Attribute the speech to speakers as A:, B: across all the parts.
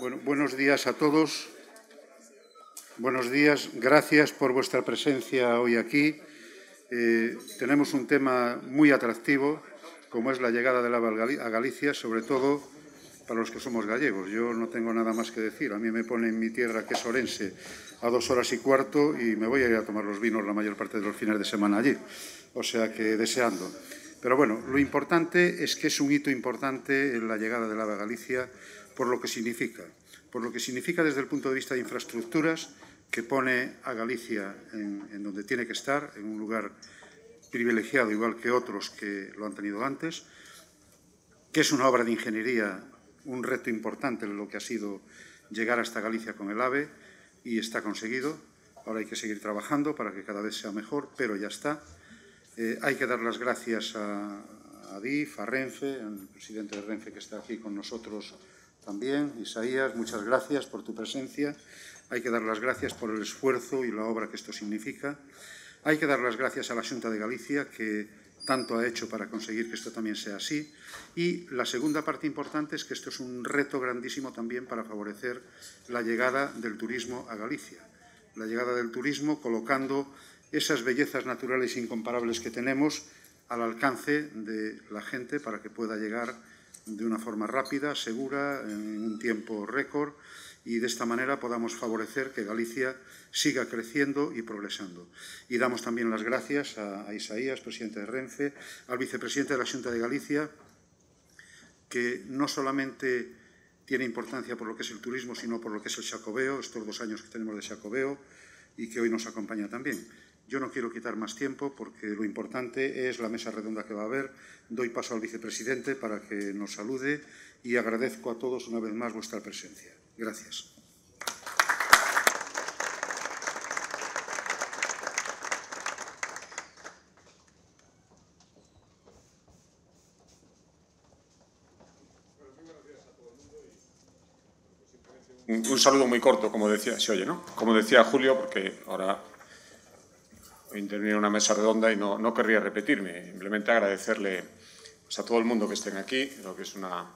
A: Bueno, buenos días a todos. Buenos días. Gracias por vuestra presencia hoy aquí. Tenemos un tema muy atractivo, como es la llegada del AVE a Galicia, sobre todo para los que somos gallegos. Yo no tengo nada más que decir. A mí me pone en mi tierra, que es Orense, a 2 horas y cuarto y me voy a ir a tomar los vinos la mayor parte de los fines de semana allí. O sea que deseando. Pero bueno, lo importante es que es un hito importante en la llegada del AVE a Galicia por lo que significa. Por lo que significa desde el punto de vista de infraestructuras, que pone a Galicia en donde tiene que estar, en un lugar privilegiado, igual que otros que lo han tenido antes, que es una obra de ingeniería, un reto importante en lo que ha sido llegar hasta Galicia con el AVE, y está conseguido. Ahora hay que seguir trabajando para que cada vez sea mejor, pero ya está. Hay que dar las gracias a Adif, a Renfe, al presidente de Renfe que está aquí con nosotros también. Isaías, muchas gracias por tu presencia. Hay que dar las gracias por el esfuerzo y la obra que esto significa. Hay que dar las gracias a la Xunta de Galicia, que tanto ha hecho para conseguir que esto también sea así. Y la segunda parte importante es que esto es un reto grandísimo también para favorecer la llegada del turismo a Galicia. La llegada del turismo colocando esas bellezas naturales incomparables que tenemos al alcance de la gente para que pueda llegar de una forma rápida, segura, en un tiempo récord, y de esta manera podamos favorecer que Galicia siga creciendo y progresando. Y damos también las gracias a Isaías, presidente de Renfe, al vicepresidente de la Xunta de Galicia, que no solamente tiene importancia por lo que es el turismo, sino por lo que es el Xacobeo, estos 2 años que tenemos de Xacobeo, y que hoy nos acompaña también. Yo no quiero quitar más tiempo porque lo importante es la mesa redonda que va a haber. Doy paso al vicepresidente para que nos salude y agradezco a todos una vez más vuestra presencia. Gracias.
B: Un saludo muy corto, como decía, se oye, ¿no? Como decía Julio, porque ahora voy a intervenir en una mesa redonda y no querría repetirme, simplemente agradecerle pues, a todo el mundo que estén aquí, creo que es una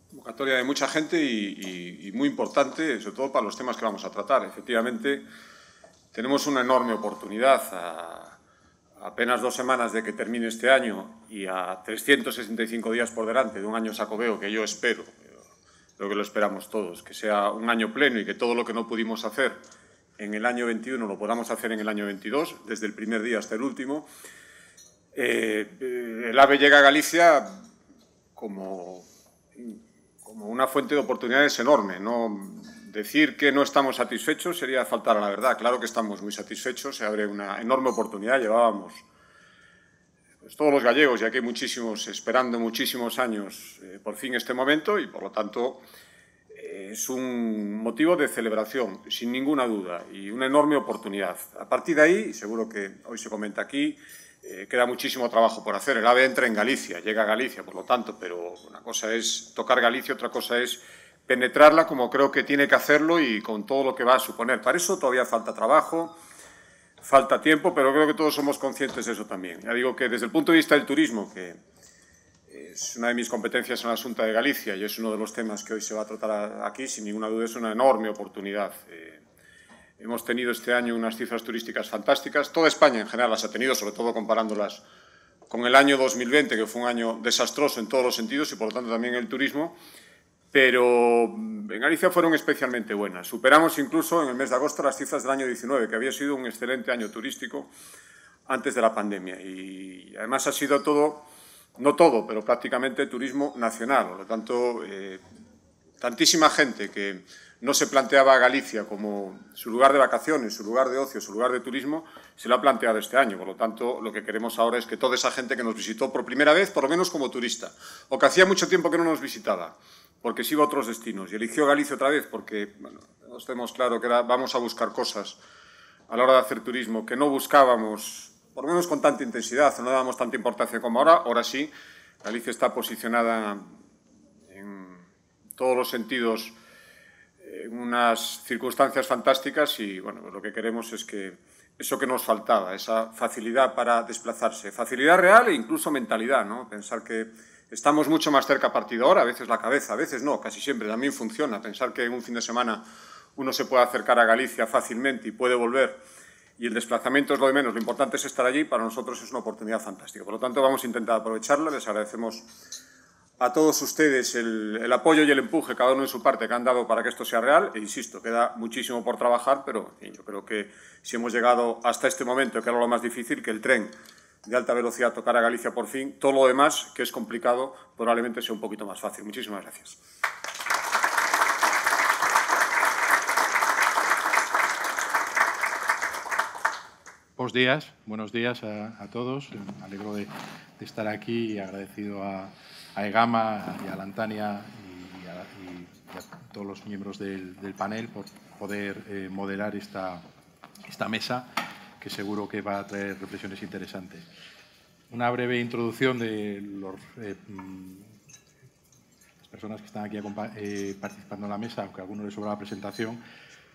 B: convocatoria de mucha gente y muy importante, sobre todo para los temas que vamos a tratar. Efectivamente, tenemos una enorme oportunidad a apenas 2 semanas de que termine este año y a 365 días por delante de un año xacobeo que yo espero, creo que lo esperamos todos, que sea un año pleno y que todo lo que no pudimos hacer en el año 21 lo podamos hacer en el año 22, desde el primer día hasta el último. El AVE llega a Galicia como una fuente de oportunidades enorme. ¿No? Decir que no estamos satisfechos sería faltar a la verdad. Claro que estamos muy satisfechos, se abre una enorme oportunidad. Llevábamos pues, todos los gallegos, y aquí hay muchísimos, esperando muchísimos años por fin este momento, y por lo tanto es un motivo de celebración, sin ninguna duda, y una enorme oportunidad. A partir de ahí, seguro que hoy se comenta aquí, queda muchísimo trabajo por hacer. El AVE entra en Galicia, llega a Galicia, por lo tanto, pero una cosa es tocar Galicia, otra cosa es penetrarla como creo que tiene que hacerlo y con todo lo que va a suponer. Para eso todavía falta trabajo, falta tiempo, pero creo que todos somos conscientes de eso también. Ya digo que desde el punto de vista del turismo, que es una de mis competencias en la Xunta de Galicia y es uno de los temas que hoy se va a tratar aquí, sin ninguna duda es una enorme oportunidad. Hemos tenido este año unas cifras turísticas fantásticas. Toda España en general las ha tenido, sobre todo comparándolas con el año 2020, que fue un año desastroso en todos los sentidos y por lo tanto también el turismo. Pero en Galicia fueron especialmente buenas. Superamos incluso en el mes de agosto las cifras del año 19, que había sido un excelente año turístico antes de la pandemia. Y además ha sido todo, no todo, pero prácticamente turismo nacional. Por lo tanto, tantísima gente que no se planteaba a Galicia como su lugar de vacaciones, su lugar de ocio, su lugar de turismo, se lo ha planteado este año. Por lo tanto, lo que queremos ahora es que toda esa gente que nos visitó por primera vez, por lo menos como turista, o que hacía mucho tiempo que no nos visitaba, porque se iba a otros destinos y eligió Galicia otra vez porque, bueno, nos tenemos claro que vamos a buscar cosas a la hora de hacer turismo que no buscábamos, por lo menos con tanta intensidad, no dábamos tanta importancia como ahora. Ahora sí, Galicia está posicionada en todos los sentidos en unas circunstancias fantásticas y, bueno, pues lo que queremos es que eso que nos faltaba, esa facilidad para desplazarse, facilidad real e incluso mentalidad, ¿no? Pensar que Estamos mucho más cerca a partir de ahora, a veces la cabeza, a veces no, casi siempre también funciona. Pensar que en un fin de semana uno se puede acercar a Galicia fácilmente y puede volver, y el desplazamiento es lo de menos, lo importante es estar allí, para nosotros es una oportunidad fantástica. Por lo tanto, vamos a intentar aprovecharla. Les agradecemos a todos ustedes el apoyo y el empuje, cada uno en su parte, que han dado para que esto sea real. E insisto, queda muchísimo por trabajar, pero en fin, yo creo que si hemos llegado hasta este momento, que era lo más difícil, que el tren de alta velocidad tocara Galicia por fin, todo lo demás, que es complicado, probablemente sea un poquito más fácil. Muchísimas gracias.
C: Buenos días a todos. Me alegro de estar aquí y agradecido a EGAMA y a Lantania y a todos los miembros del panel por poder moderar esta mesa, que seguro que va a traer reflexiones interesantes. Una breve introducción de las personas que están aquí participando en la mesa, aunque a algunos les sobra la presentación,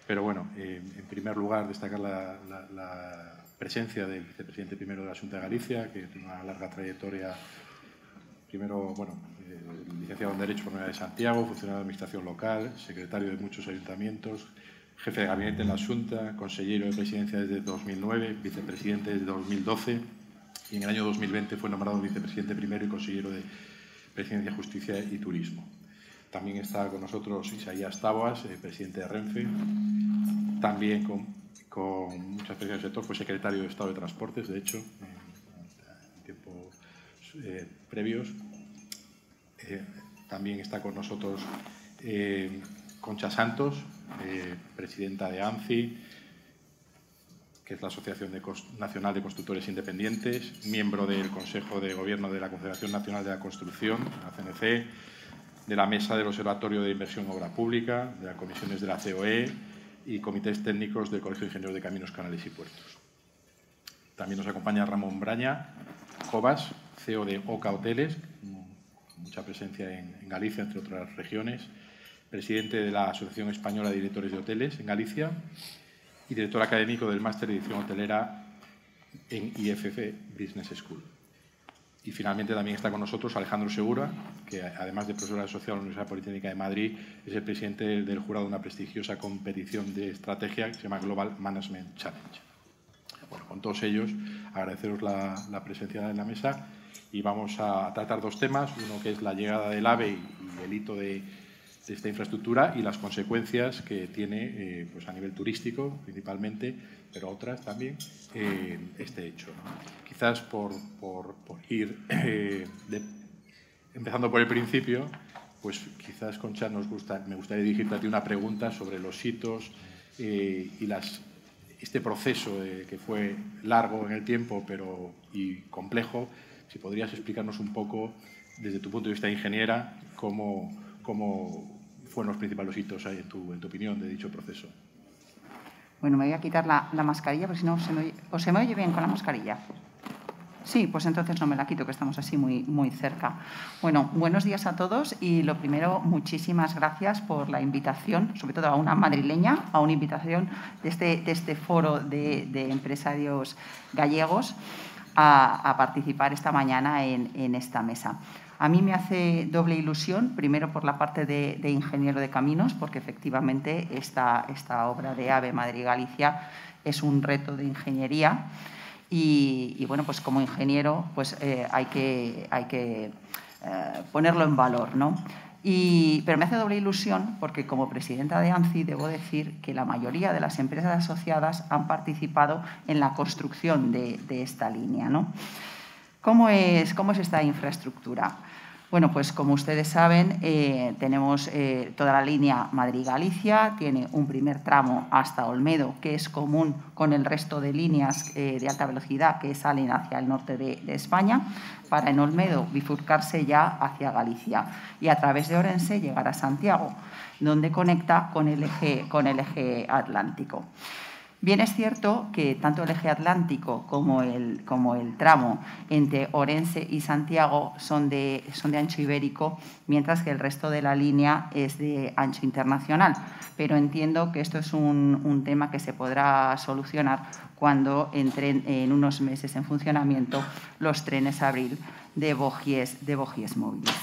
C: pero bueno, en primer lugar destacar la presencia del vicepresidente primero de la Xunta de Galicia, que tiene una larga trayectoria. Primero, licenciado en Derecho por la Universidad de Santiago, funcionario de Administración Local, secretario de muchos ayuntamientos, jefe de gabinete en la Xunta, consejero de Presidencia desde 2009, vicepresidente desde 2012 y en el año 2020 fue nombrado vicepresidente primero y consejero de Presidencia, Justicia y Turismo. También está con nosotros Isaías Taboas, presidente de Renfe, también con mucha experiencia del sector, fue secretario de Estado de Transportes, de hecho, en tiempos previos. También está con nosotros Concha Santos, presidenta de ANCI, que es la Asociación Nacional de Constructores Independientes, miembro del Consejo de Gobierno de la Confederación Nacional de la Construcción, la CNC, de la Mesa del Observatorio de Inversión en Obra Pública, de las comisiones de la COE y comités técnicos del Colegio de Ingenieros de Caminos, Canales y Puertos. También nos acompaña Ramón Braña Cobas, CEO de OCA Hoteles, mucha presencia en Galicia, entre otras regiones, presidente de la Asociación Española de Directores de Hoteles en Galicia y director académico del Máster de Edición Hotelera en IFF Business School. Y finalmente también está con nosotros Alejandro Segura, que además de profesor asociado a la Universidad Politécnica de Madrid, es el presidente del jurado de una prestigiosa competición de estrategia que se llama Global Management Challenge. Bueno, con todos ellos, agradeceros la presencia en la mesa y vamos a tratar dos temas, uno que es la llegada del AVE y el hito de esta infraestructura y las consecuencias que tiene a nivel turístico principalmente, pero otras también, este hecho, ¿no? Quizás por ir empezando por el principio, pues quizás, Concha, me gustaría dirigirte a ti una pregunta sobre los hitos y este proceso que fue largo en el tiempo y complejo. Si podrías explicarnos un poco, desde tu punto de vista de ingeniera, cómo fueron los principales hitos, en tu opinión, de dicho proceso.
D: Bueno, me voy a quitar la mascarilla, porque si no se me oye bien con la mascarilla. Sí, pues entonces no me la quito, que estamos así muy cerca. Bueno, buenos días a todos y lo primero, muchísimas gracias por la invitación, sobre todo a una madrileña, a una invitación de este foro de empresarios gallegos a participar esta mañana en esta mesa. A mí me hace doble ilusión, primero por la parte de ingeniero de caminos, porque efectivamente esta obra de AVE Madrid-Galicia es un reto de ingeniería y bueno, pues como ingeniero pues hay que ponerlo en valor, ¿no? Pero me hace doble ilusión porque como presidenta de ANCI debo decir que la mayoría de las empresas asociadas han participado en la construcción de esta línea, ¿no? ¿Cómo es esta infraestructura? Bueno, pues como ustedes saben, tenemos toda la línea Madrid-Galicia, tiene un primer tramo hasta Olmedo, que es común con el resto de líneas de alta velocidad que salen hacia el norte de España, para en Olmedo bifurcarse ya hacia Galicia y a través de Orense llegar a Santiago, donde conecta con el eje atlántico. Bien es cierto que tanto el eje atlántico como el tramo entre Orense y Santiago son de ancho ibérico, mientras que el resto de la línea es de ancho internacional. Pero entiendo que esto es un tema que se podrá solucionar cuando entren en unos meses en funcionamiento los trenes Abril de Bogies móviles.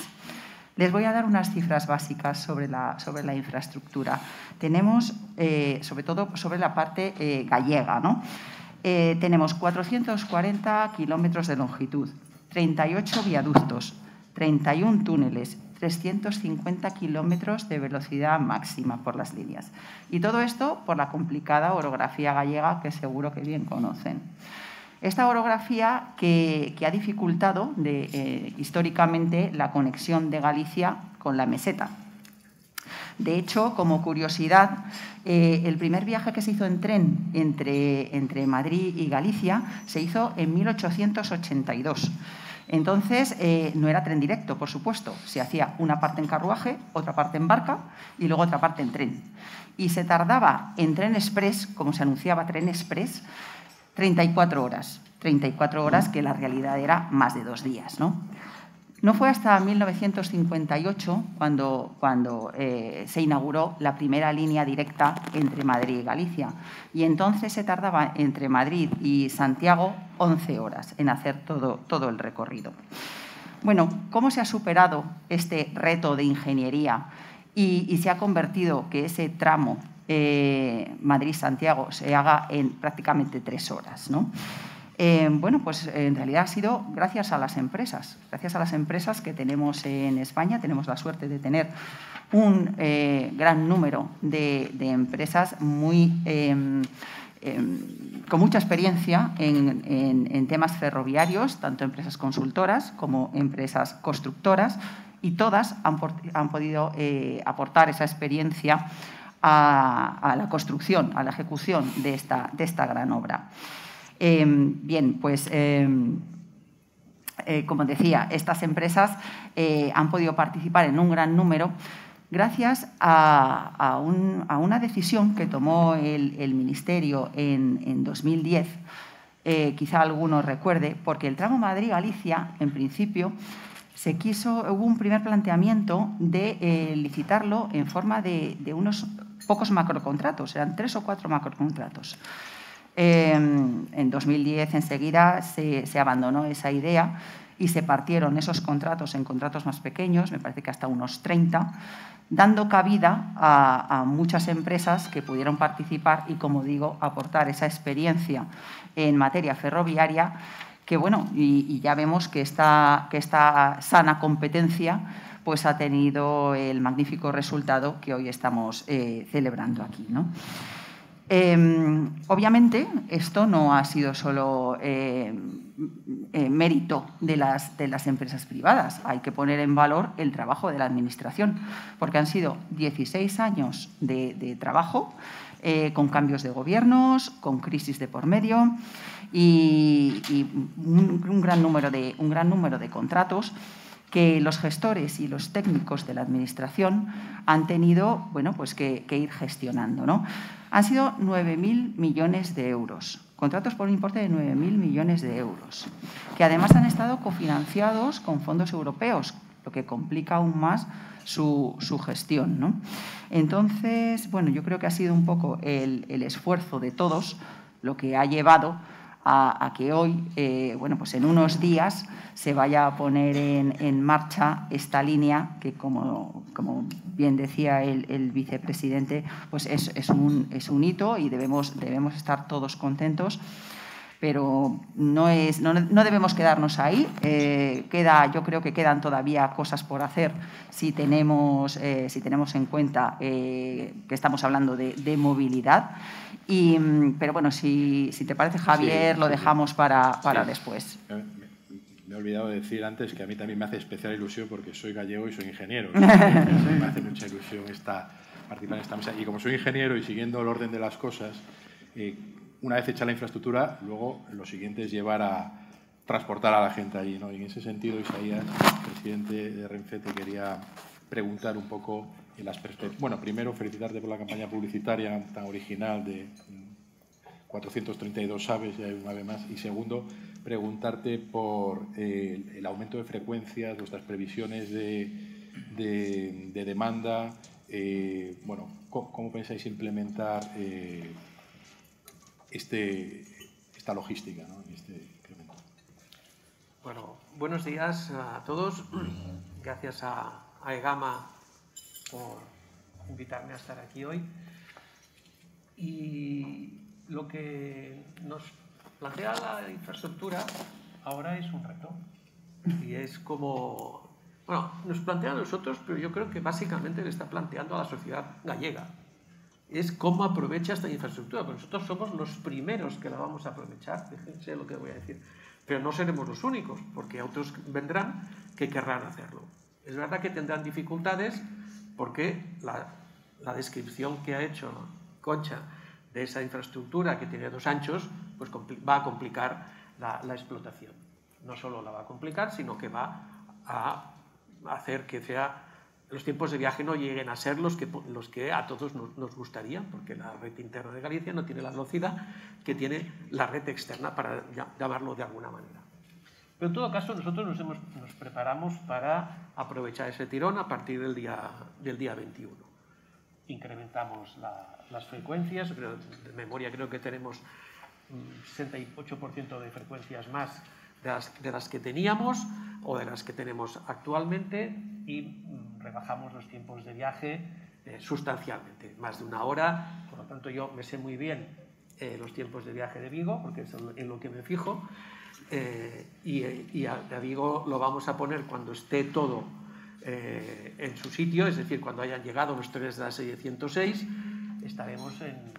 D: Les voy a dar unas cifras básicas sobre la infraestructura. Tenemos, sobre todo sobre la parte gallega, ¿no? Tenemos 440 kilómetros de longitud, 38 viaductos, 31 túneles, 350 kilómetros de velocidad máxima por las líneas. Y todo esto por la complicada orografía gallega que seguro que bien conocen. Esta orografía que ha dificultado históricamente la conexión de Galicia con la meseta. De hecho, como curiosidad, el primer viaje que se hizo en tren entre Madrid y Galicia se hizo en 1882. Entonces, no era tren directo, por supuesto. Se hacía una parte en carruaje, otra parte en barca y luego otra parte en tren. Y se tardaba en tren express, como se anunciaba tren express, 34 horas. 34 horas que la realidad era más de 2 días, ¿no? No fue hasta 1958 cuando se inauguró la primera línea directa entre Madrid y Galicia. Y entonces se tardaba entre Madrid y Santiago 11 horas en hacer todo el recorrido. Bueno, ¿cómo se ha superado este reto de ingeniería y se ha convertido que ese tramo Madrid-Santiago se haga en prácticamente 3 horas, ¿no? Bueno, pues en realidad ha sido gracias a las empresas que tenemos en España. Tenemos la suerte de tener un gran número de empresas con mucha experiencia en temas ferroviarios, tanto empresas consultoras como empresas constructoras, y todas han podido aportar esa experiencia a la construcción, a la ejecución de esta gran obra. Bien, pues como decía, estas empresas han podido participar en un gran número gracias a una decisión que tomó el Ministerio en 2010, quizá alguno recuerde, porque el tramo Madrid-Galicia, en principio, hubo un primer planteamiento de licitarlo en forma de unos pocos macrocontratos, eran 3 o 4 macrocontratos. En 2010 enseguida se abandonó esa idea y se partieron esos contratos en contratos más pequeños, me parece que hasta unos 30, dando cabida a muchas empresas que pudieron participar y, como digo, aportar esa experiencia en materia ferroviaria que, bueno, y ya vemos que esta sana competencia pues ha tenido el magnífico resultado que hoy estamos celebrando aquí, ¿no? Obviamente, esto no ha sido solo mérito de las empresas privadas. Hay que poner en valor el trabajo de la Administración, porque han sido 16 años de trabajo, con cambios de gobiernos, con crisis de por medio y un gran número de contratos que los gestores y los técnicos de la Administración han tenido, bueno, pues que ir gestionando, ¿no? Han sido 9.000 millones de euros, contratos por un importe de 9.000 millones de euros, que además han estado cofinanciados con fondos europeos, lo que complica aún más su gestión, ¿no? Entonces, bueno, yo creo que ha sido un poco el esfuerzo de todos lo que ha llevado a que hoy, bueno, pues en unos días se vaya a poner en marcha esta línea que, como bien decía el vicepresidente, pues es un hito y debemos estar todos contentos. Pero no debemos quedarnos ahí. Yo creo que quedan todavía cosas por hacer si tenemos en cuenta que estamos hablando de movilidad. Pero bueno, si te parece, Javier, lo dejamos para después.
C: Me he olvidado de decir antes que a mí también me hace especial ilusión porque soy gallego y soy ingeniero. Me hace mucha ilusión participar en esta mesa. Y como soy ingeniero y siguiendo el orden de las cosas, una vez hecha la infraestructura, luego lo siguiente es llevar a transportar a la gente allí, ¿no? Y en ese sentido, Isaías, presidente de Renfe, te quería preguntar un poco en las perspectivas. Bueno, primero felicitarte por la campaña publicitaria tan original 432 aves, ya hay un ave más. Y segundo, preguntarte por el aumento de frecuencias, vuestras previsiones de demanda. Bueno, ¿cómo pensáis implementar esta logística, ¿no? Este incremento?
E: Bueno, buenos días a todos. Gracias a EGAMA por invitarme a estar aquí hoy. Y lo que nos plantea la infraestructura ahora es un reto. Y es como... Bueno, nos plantea a nosotros, pero yo creo que básicamente le está planteando a la sociedad gallega. Es cómo aprovecha esta infraestructura. Porque nosotros somos los primeros que la vamos a aprovechar. Fíjense lo que voy a decir. Pero no seremos los únicos, porque otros vendrán que querrán hacerlo. Es verdad que tendrán dificultades porque la descripción que ha hecho Concha de esa infraestructura que tiene 2 anchos, pues va a complicar la explotación. No solo la va a complicar, sino que va a hacer que los tiempos de viaje no lleguen a ser los que a todos nos gustaría, porque la red interna de Galicia no tiene la velocidad que tiene la red externa, para llamarlo de alguna manera. Pero en todo caso, nosotros nos preparamos para aprovechar ese tirón a partir del día 21. Incrementamos las frecuencias, pero de memoria creo que tenemos 68% de frecuencias más de las que teníamos o de las que tenemos actualmente, y rebajamos los tiempos de viaje sustancialmente, más de 1 hora. Por lo tanto, yo me sé muy bien los tiempos de viaje de Vigo, porque es en lo que me fijo, y a Vigo lo vamos a poner cuando esté todo en su sitio, es decir, cuando hayan llegado los trenes de la serie 106, estaremos en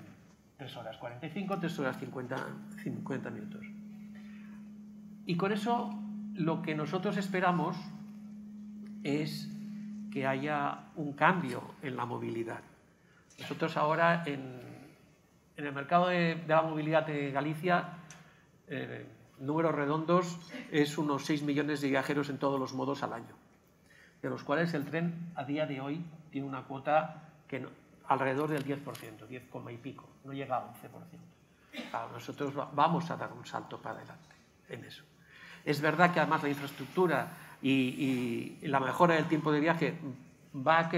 E: 3 horas 45, 3 horas 50 minutos. Y con eso lo que nosotros esperamos es que haya un cambio en la movilidad. Nosotros ahora en el mercado de la movilidad de Galicia, números redondos, es unos 6 millones de viajeros en todos los modos al año, de los cuales el tren a día de hoy tiene una cuota que alrededor del 10%, 10, y pico, no llega a 11%. Claro, nosotros vamos a dar un salto para adelante en eso. Es verdad que además la infraestructura y la mejora del tiempo de viaje va a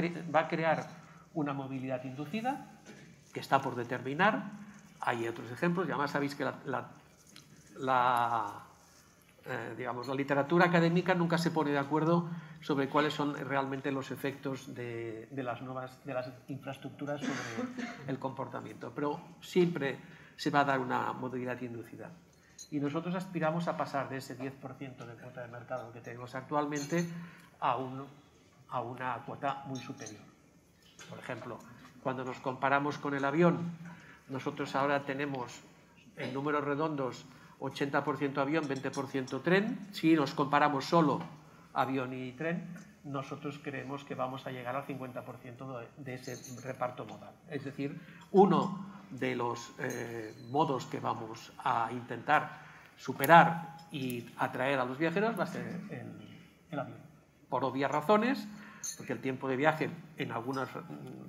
E: crear una movilidad inducida que está por determinar. Hay otros ejemplos, y además sabéis que la literatura académica nunca se pone de acuerdo sobre cuáles son realmente los efectos de las infraestructuras sobre el comportamiento, pero siempre se va a dar una movilidad inducida. Y nosotros aspiramos a pasar de ese 10% de cuota de mercado que tenemos actualmente a una cuota muy superior. Por ejemplo, cuando nos comparamos con el avión, nosotros ahora tenemos en números redondos 80% avión, 20% tren. Si nos comparamos solo avión y tren, nosotros creemos que vamos a llegar al 50% de ese reparto modal. Es decir, uno de los modos que vamos a intentar superar y atraer a los viajeros va a ser el avión. Por obvias razones, porque el tiempo de viaje en algunos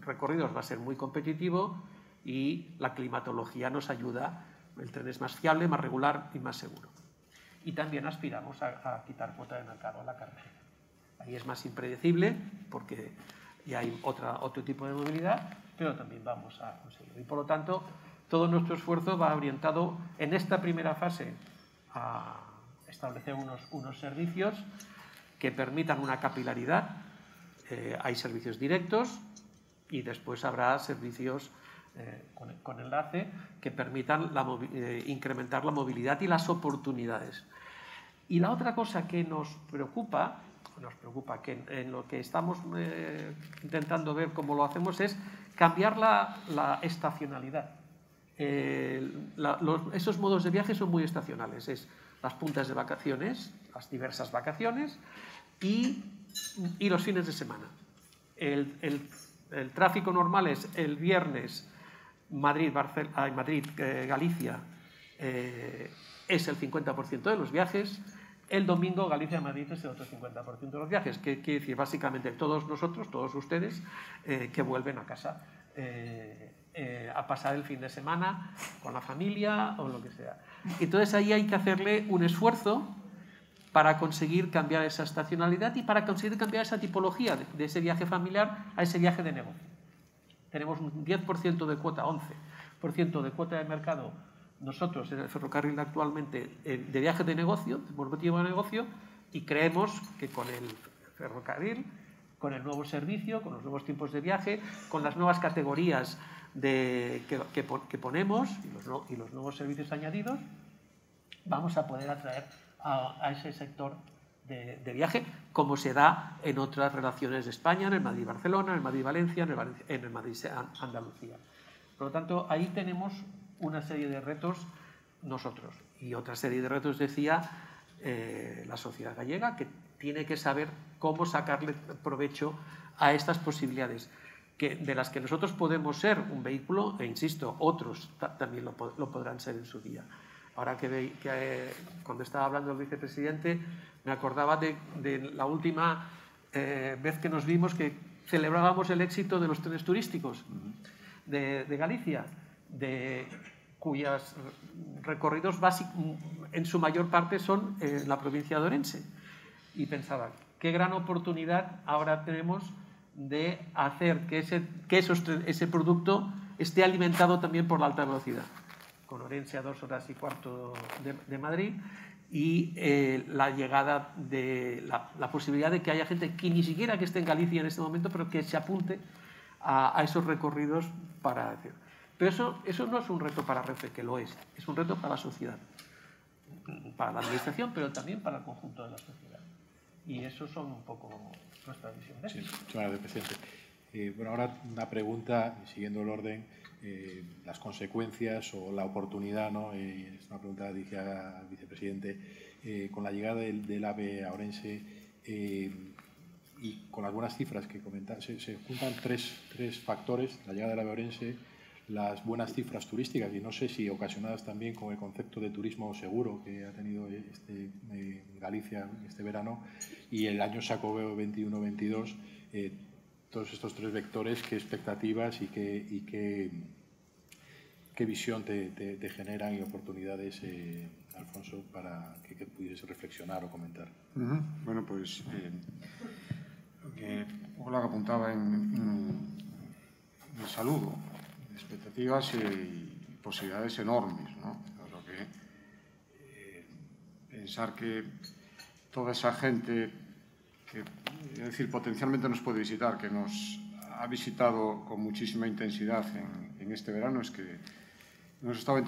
E: recorridos va a ser muy competitivo y la climatología nos ayuda. El tren es más fiable, más regular y más seguro. Y también aspiramos a quitar cuota de mercado a la carretera. Ahí es más impredecible porque ya hay otro tipo de movilidad, pero también vamos a conseguirlo. Y por lo tanto, todo nuestro esfuerzo va orientado en esta primera fase a establecer unos servicios que permitan una capilaridad. Hay servicios directos y después habrá servicios con enlace que permitan incrementar la movilidad y las oportunidades. Y la otra cosa que nos preocupa que en lo que estamos intentando ver cómo lo hacemos es cambiar la estacionalidad. Esos modos de viaje son muy estacionales, es las puntas de vacaciones, las diversas vacaciones y los fines de semana. El tráfico normal es el viernes Madrid-Galicia, es el 50% de los viajes. El domingo Galicia-Madrid es el otro 50% de los viajes, que quiere decir básicamente todos nosotros, todos ustedes, que vuelven a casa a pasar el fin de semana con la familia o lo que sea. Entonces ahí hay que hacerle un esfuerzo para conseguir cambiar esa estacionalidad y para conseguir cambiar esa tipología de ese viaje familiar a ese viaje de negocio. Tenemos un 10% de cuota, 11% de cuota de mercado nosotros en el ferrocarril actualmente de viaje de negocio, por motivo de negocio, y creemos que con el ferrocarril, con el nuevo servicio, con los nuevos tiempos de viaje, con las nuevas categorías que ponemos y los nuevos servicios añadidos, vamos a poder atraer a ese sector de viaje, como se da en otras relaciones de España, en el Madrid-Barcelona, en el Madrid-Valencia, en el Madrid-Andalucía. Por lo tanto, ahí tenemos una serie de retos nosotros. Y otra serie de retos, decía, la sociedad gallega, que tiene que saber cómo sacarle provecho a estas posibilidades, de las que nosotros podemos ser un vehículo, e insisto, otros también lo podrán ser en su día. Ahora que cuando estaba hablando el vicepresidente, me acordaba de la última vez que nos vimos, que celebrábamos el éxito de los trenes turísticos de Galicia, cuyos recorridos en su mayor parte son en la provincia de Orense. Y pensaba, qué gran oportunidad ahora tenemos de hacer que ese producto esté alimentado también por la alta velocidad, con Orense a 2 horas y cuarto de Madrid, y la llegada de la posibilidad de que haya gente que ni siquiera que esté en Galicia en este momento, pero que se apunte a esos recorridos para hacer. Pero eso no es un reto para Renfe, que lo es un reto para la sociedad, para la administración, pero también para el conjunto de la sociedad. Y eso son un poco nuestras visiones.
C: Sí, muchas gracias, presidente. Bueno, ahora una pregunta, siguiendo el orden, las consecuencias o la oportunidad, ¿no? Es una pregunta dirigida al vicepresidente. Con la llegada del AVE a Orense y con las buenas cifras que comentaba, se juntan tres factores: la llegada del AVE a Orense, las buenas cifras turísticas, y no sé si ocasionadas también con el concepto de turismo seguro que ha tenido Galicia este verano, y el año Xacobeo 21-22, todos estos tres vectores, ¿qué expectativas y qué visión te generan y oportunidades, Alfonso, para que pudiese reflexionar o comentar?
B: Bueno, pues lo que Olga apuntaba en el saludo, expectativas y posibilidades enormes, ¿no? Lo que pensar que toda esa gente que, es decir, potencialmente nos puede visitar, que nos ha visitado con muchísima intensidad en este verano, es que hemos estado un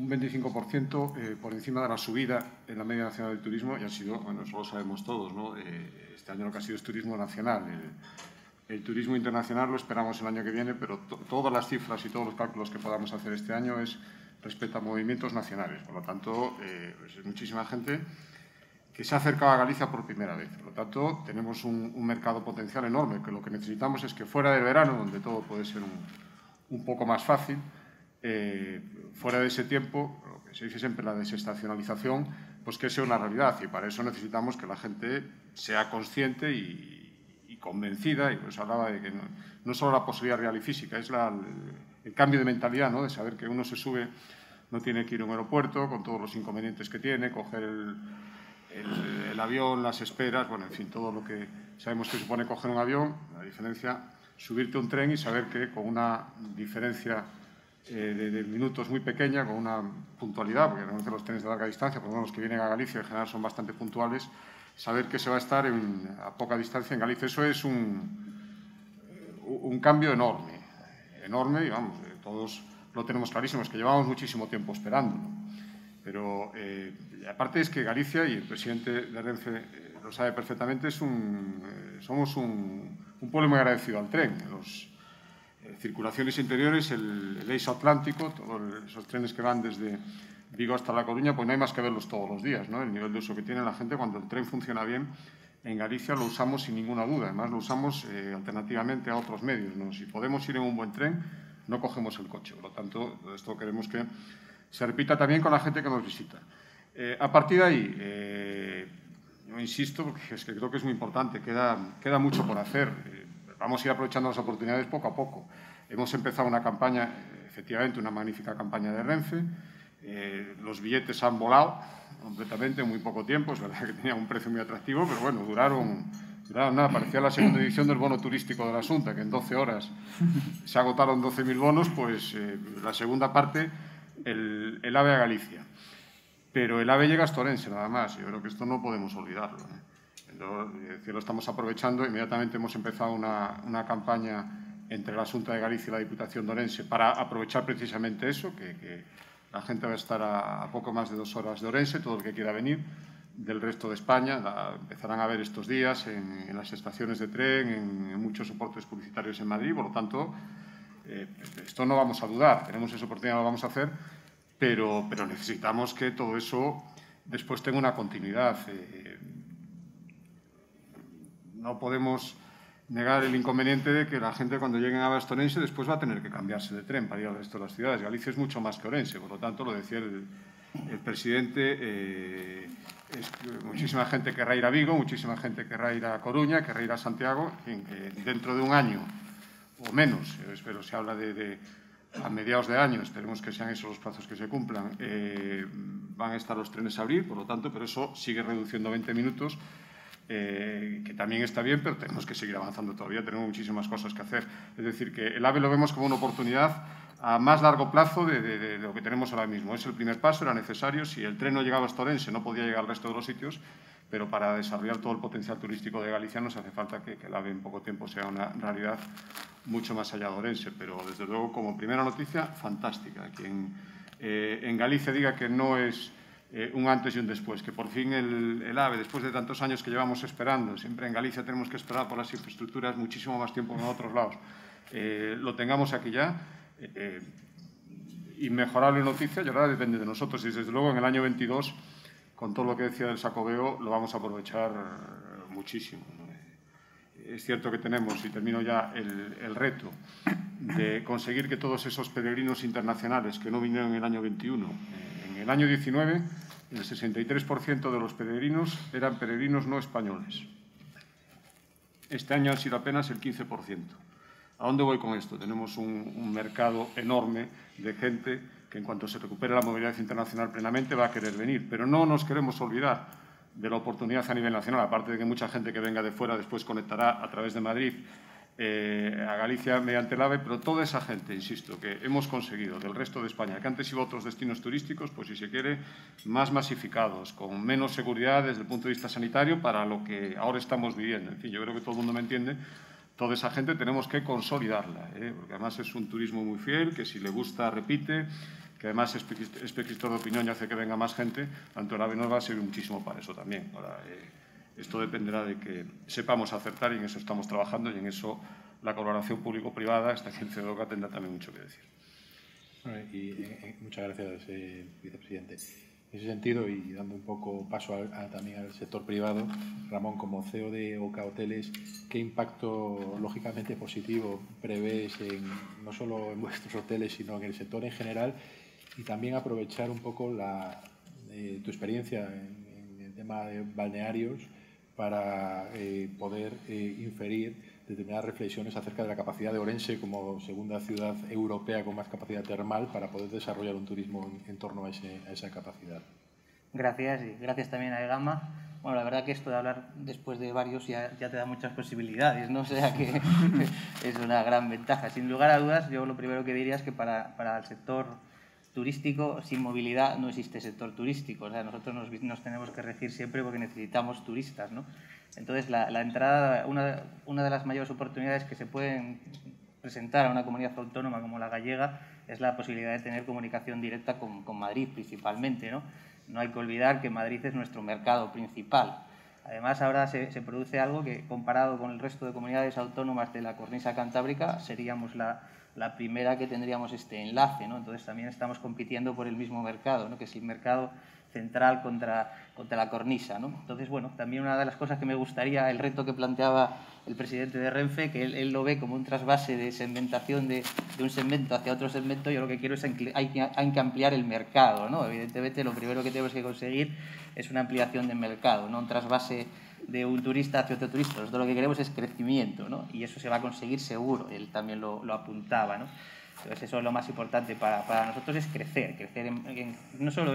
B: 25% por encima de la subida en la media nacional del turismo, y ha sido, bueno, eso lo sabemos todos, ¿no? Este año lo que ha sido es turismo nacional. El turismo internacional lo esperamos el año que viene, pero todas las cifras y todos los cálculos que podamos hacer este año es respecto a movimientos nacionales. Por lo tanto, pues es muchísima gente que se ha acercado a Galicia por primera vez. Por lo tanto, tenemos un mercado potencial enorme, que lo que necesitamos es que fuera del verano, donde todo puede ser un poco más fácil, fuera de ese tiempo, lo que se dice siempre, la desestacionalización, pues que sea una realidad, y para eso necesitamos que la gente sea consciente y convencida, y pues hablaba de que no solo la posibilidad real y física, es el cambio de mentalidad, ¿no? De saber que uno se sube, no tiene que ir a un aeropuerto con todos los inconvenientes que tiene, coger el avión, las esperas, bueno, en fin, todo lo que sabemos que supone coger un avión, la diferencia, subirte a un tren y saber que con una diferencia de minutos muy pequeña, con una puntualidad, porque realmente los trenes de larga distancia, por lo menos los que vienen a Galicia en general son bastante puntuales, saber que se va a estar a poca distancia en Galicia. Eso es un cambio enorme, y vamos, todos lo tenemos clarísimo, es que llevamos muchísimo tiempo esperándolo. Pero aparte es que Galicia, y el presidente de Renfe lo sabe perfectamente, somos un pueblo muy agradecido al tren. Las circulaciones interiores, el eixo atlántico, todos esos trenes que van desde Vigo hasta La Coruña, pues no hay más que verlos todos los días, ¿no? El nivel de uso que tiene la gente cuando el tren funciona bien, en Galicia lo usamos sin ninguna duda. Además, lo usamos alternativamente a otros medios, ¿no? Si podemos ir en un buen tren, no cogemos el coche. Por lo tanto, esto queremos que se repita también con la gente que nos visita. A partir de ahí, yo insisto, porque es que creo que es muy importante, queda mucho por hacer. Vamos a ir aprovechando las oportunidades poco a poco.
F: Hemos empezado una campaña, efectivamente, una magnífica campaña de Renfe. Los billetes han volado completamente en muy poco tiempo. Es verdad que tenían un precio muy atractivo, pero bueno, duraron nada. Parecía la segunda edición del bono turístico de la Xunta, que en 12 horas se agotaron 12.000 bonos, pues la segunda parte, el AVE a Galicia. Pero el AVE llega a Orense, nada más. Yo creo que esto no podemos olvidarlo. Lo estamos aprovechando. Inmediatamente hemos empezado una campaña entre la Xunta de Galicia y la Diputación de Orense para aprovechar precisamente eso, que la gente va a estar a poco más de 2 horas de Orense, todo el que quiera venir, del resto de España. Empezarán a ver estos días en las estaciones de tren, en muchos soportes publicitarios en Madrid. Por lo tanto, esto no vamos a dudar. Tenemos esa oportunidad, lo vamos a hacer, pero necesitamos que todo eso después tenga una continuidad. No podemos negar el inconveniente de que la gente, cuando lleguen a Orense, después va a tener que cambiarse de tren para ir al resto de las ciudades. Galicia es mucho más que Orense, por lo tanto, lo decía el presidente, muchísima gente querrá ir a Vigo, muchísima gente querrá ir a Coruña, querrá ir a Santiago, en que dentro de un año o menos, espero se habla a mediados de año, esperemos que sean esos los plazos que se cumplan, van a estar los trenes a abrir, por lo tanto, pero eso sigue reduciendo 20 minutos, que también está bien, pero tenemos que seguir avanzando todavía, tenemos muchísimas cosas que hacer. Es decir, que el AVE lo vemos como una oportunidad a más largo plazo de lo que tenemos ahora mismo. Es el primer paso, era necesario. Si el tren no llegaba hasta Orense, no podía llegar al resto de los sitios, pero para desarrollar todo el potencial turístico de Galicia nos hace falta que el AVE en poco tiempo sea una realidad mucho más allá de Orense. Pero, desde luego, como primera noticia, fantástica. Quien en Galicia diga que no es un antes y un después, que por fin el AVE, después de tantos años que llevamos esperando, siempre en Galicia tenemos que esperar por las infraestructuras muchísimo más tiempo que en otros lados, lo tengamos aquí ya, inmejorable noticia, y ahora depende de nosotros. Y desde luego en el año 22, con todo lo que decía del Xacobeo, lo vamos a aprovechar muchísimo. Es cierto que tenemos, y termino ya, el reto de conseguir que todos esos peregrinos internacionales que no vinieron en el año 21, en el año 19, el 63% de los peregrinos eran peregrinos no españoles. Este año han sido apenas el 15%. ¿A dónde voy con esto? Tenemos un mercado enorme de gente que, en cuanto se recupere la movilidad internacional plenamente, va a querer venir. Pero no nos queremos olvidar de la oportunidad a nivel nacional, aparte de que mucha gente que venga de fuera después conectará a través de Madrid a Galicia mediante el AVE, pero toda esa gente, insisto, que hemos conseguido del resto de España, que antes iba a otros destinos turísticos, pues si se quiere, más masificados, con menos seguridad desde el punto de vista sanitario para lo que ahora estamos viviendo. En fin, yo creo que todo el mundo me entiende. Toda esa gente tenemos que consolidarla, porque además es un turismo muy fiel, que si le gusta repite, que además es prescriptor de opinión y hace que venga más gente, tanto el AVE nos va a servir muchísimo para eso también. Ahora, esto dependerá de que sepamos acertar, y en eso estamos trabajando, y en eso la colaboración público-privada, esta agencia de OCA, tendrá también mucho que decir.
C: Muchas gracias, vicepresidente. En ese sentido, y dando un poco paso también al sector privado, Ramón, como CEO de OCA Hoteles, ¿qué impacto lógicamente positivo prevés no solo en vuestros hoteles, sino en el sector en general? Y también aprovechar un poco tu experiencia en el tema de balnearios para poder inferir determinadas reflexiones acerca de la capacidad de Orense como segunda ciudad europea con más capacidad termal para poder desarrollar un turismo en torno a esa capacidad.
G: Gracias, y gracias también a EGAMA. Bueno, la verdad que esto de hablar después de varios ya te da muchas posibilidades, ¿no? O sea que es una gran ventaja. Sin lugar a dudas, yo lo primero que diría es que para el sector turístico, sin movilidad no existe sector turístico. O sea, nosotros nos tenemos que regir siempre porque necesitamos turistas, ¿no? Entonces, la entrada, una de las mayores oportunidades que se pueden presentar a una comunidad autónoma como la gallega es la posibilidad de tener comunicación directa con Madrid, principalmente, ¿no? No hay que olvidar que Madrid es nuestro mercado principal. Además, ahora se produce algo que, comparado con el resto de comunidades autónomas de la cornisa cantábrica, seríamos la primera que tendríamos este enlace, ¿no? Entonces, también estamos compitiendo por el mismo mercado, ¿no? Que es el mercado central contra la cornisa, ¿no? Entonces, bueno, también una de las cosas que me gustaría, el reto que planteaba el presidente de Renfe, que él lo ve como un trasvase de segmentación de un segmento hacia otro segmento. Yo lo que quiero es hay que ampliar el mercado, ¿no? Evidentemente, lo primero que tenemos que conseguir es una ampliación del mercado, no un trasvase de un turista hacia otro turista. Nosotros lo que queremos es crecimiento, ¿no? Y eso se va a conseguir seguro. Él también lo apuntaba, ¿no? Entonces, eso es lo más importante para nosotros, es crecer no solo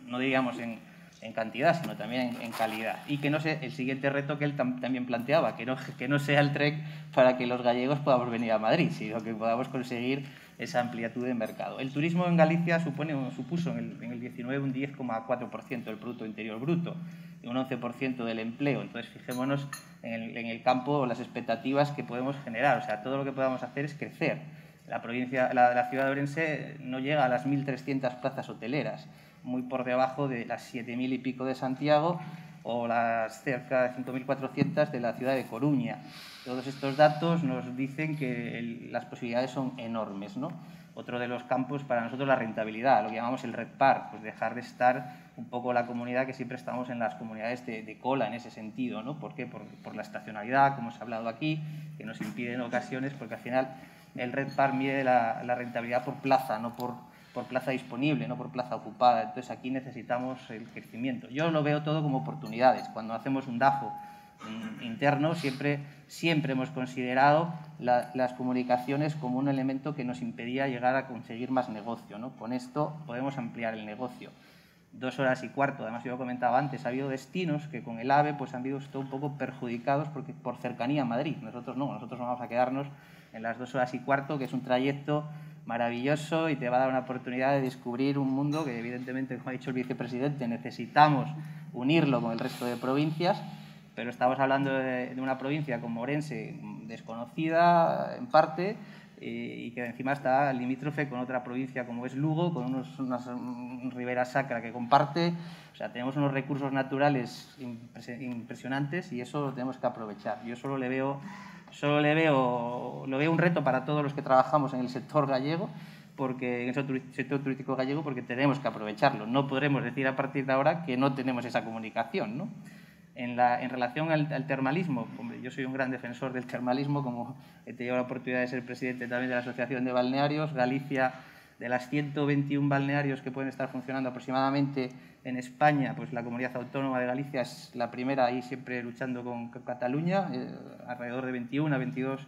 G: no digamos en cantidad, sino también en calidad. Y que no sea el siguiente reto que él también planteaba, que no sea el TREC para que los gallegos podamos venir a Madrid, sino que podamos conseguir esa amplitud de mercado. El turismo en Galicia supuso en el 19 un 10,4% del Producto Interior Bruto y un 11% del empleo. Entonces, fijémonos en el campo, las expectativas que podemos generar. O sea, todo lo que podamos hacer es crecer. La ciudad de Orense no llega a las 1.300 plazas hoteleras, muy por debajo de las 7.000 y pico de Santiago o las cerca de 5.400 de la ciudad de Coruña. Todos estos datos nos dicen que las posibilidades son enormes, ¿no? Otro de los campos para nosotros, la rentabilidad, lo que llamamos el REDPAR, pues dejar de estar un poco la comunidad que siempre estamos en las comunidades de cola en ese sentido, ¿no? ¿Por qué? Por la estacionalidad, como se ha hablado aquí, que nos impide en ocasiones, porque al final el REDPAR mide la rentabilidad por plaza, no por plaza disponible, no por plaza ocupada. Entonces, aquí necesitamos el crecimiento. Yo lo veo todo como oportunidades. Cuando hacemos un DAFO interno, siempre hemos considerado las comunicaciones como un elemento que nos impedía llegar a conseguir más negocio, ¿no? Con esto podemos ampliar el negocio. 2 horas y cuarto, además yo comentaba antes, ha habido destinos que con el AVE pues han visto un poco perjudicados por cercanía a Madrid. Nosotros no, nosotros vamos a quedarnos en las 2 horas y cuarto, que es un trayecto maravilloso y te va a dar una oportunidad de descubrir un mundo que, evidentemente, como ha dicho el vicepresidente, necesitamos unirlo con el resto de provincias, pero estamos hablando de una provincia como Orense, desconocida en parte, y que encima está limítrofe con otra provincia como es Lugo, con unas ribera sacra que comparte. O sea, tenemos unos recursos naturales impresionantes y eso lo tenemos que aprovechar. Yo lo veo un reto para todos los que trabajamos en el sector gallego, en el sector turístico gallego, porque tenemos que aprovecharlo. No podremos decir a partir de ahora que no tenemos esa comunicación, ¿no? En relación al termalismo, hombre, yo soy un gran defensor del termalismo, como he tenido la oportunidad de ser presidente también de la Asociación de Balnearios. Galicia, de las 121 balnearios que pueden estar funcionando aproximadamente en España, pues la comunidad autónoma de Galicia es la primera, ahí siempre luchando con Cataluña, alrededor de 21 a 22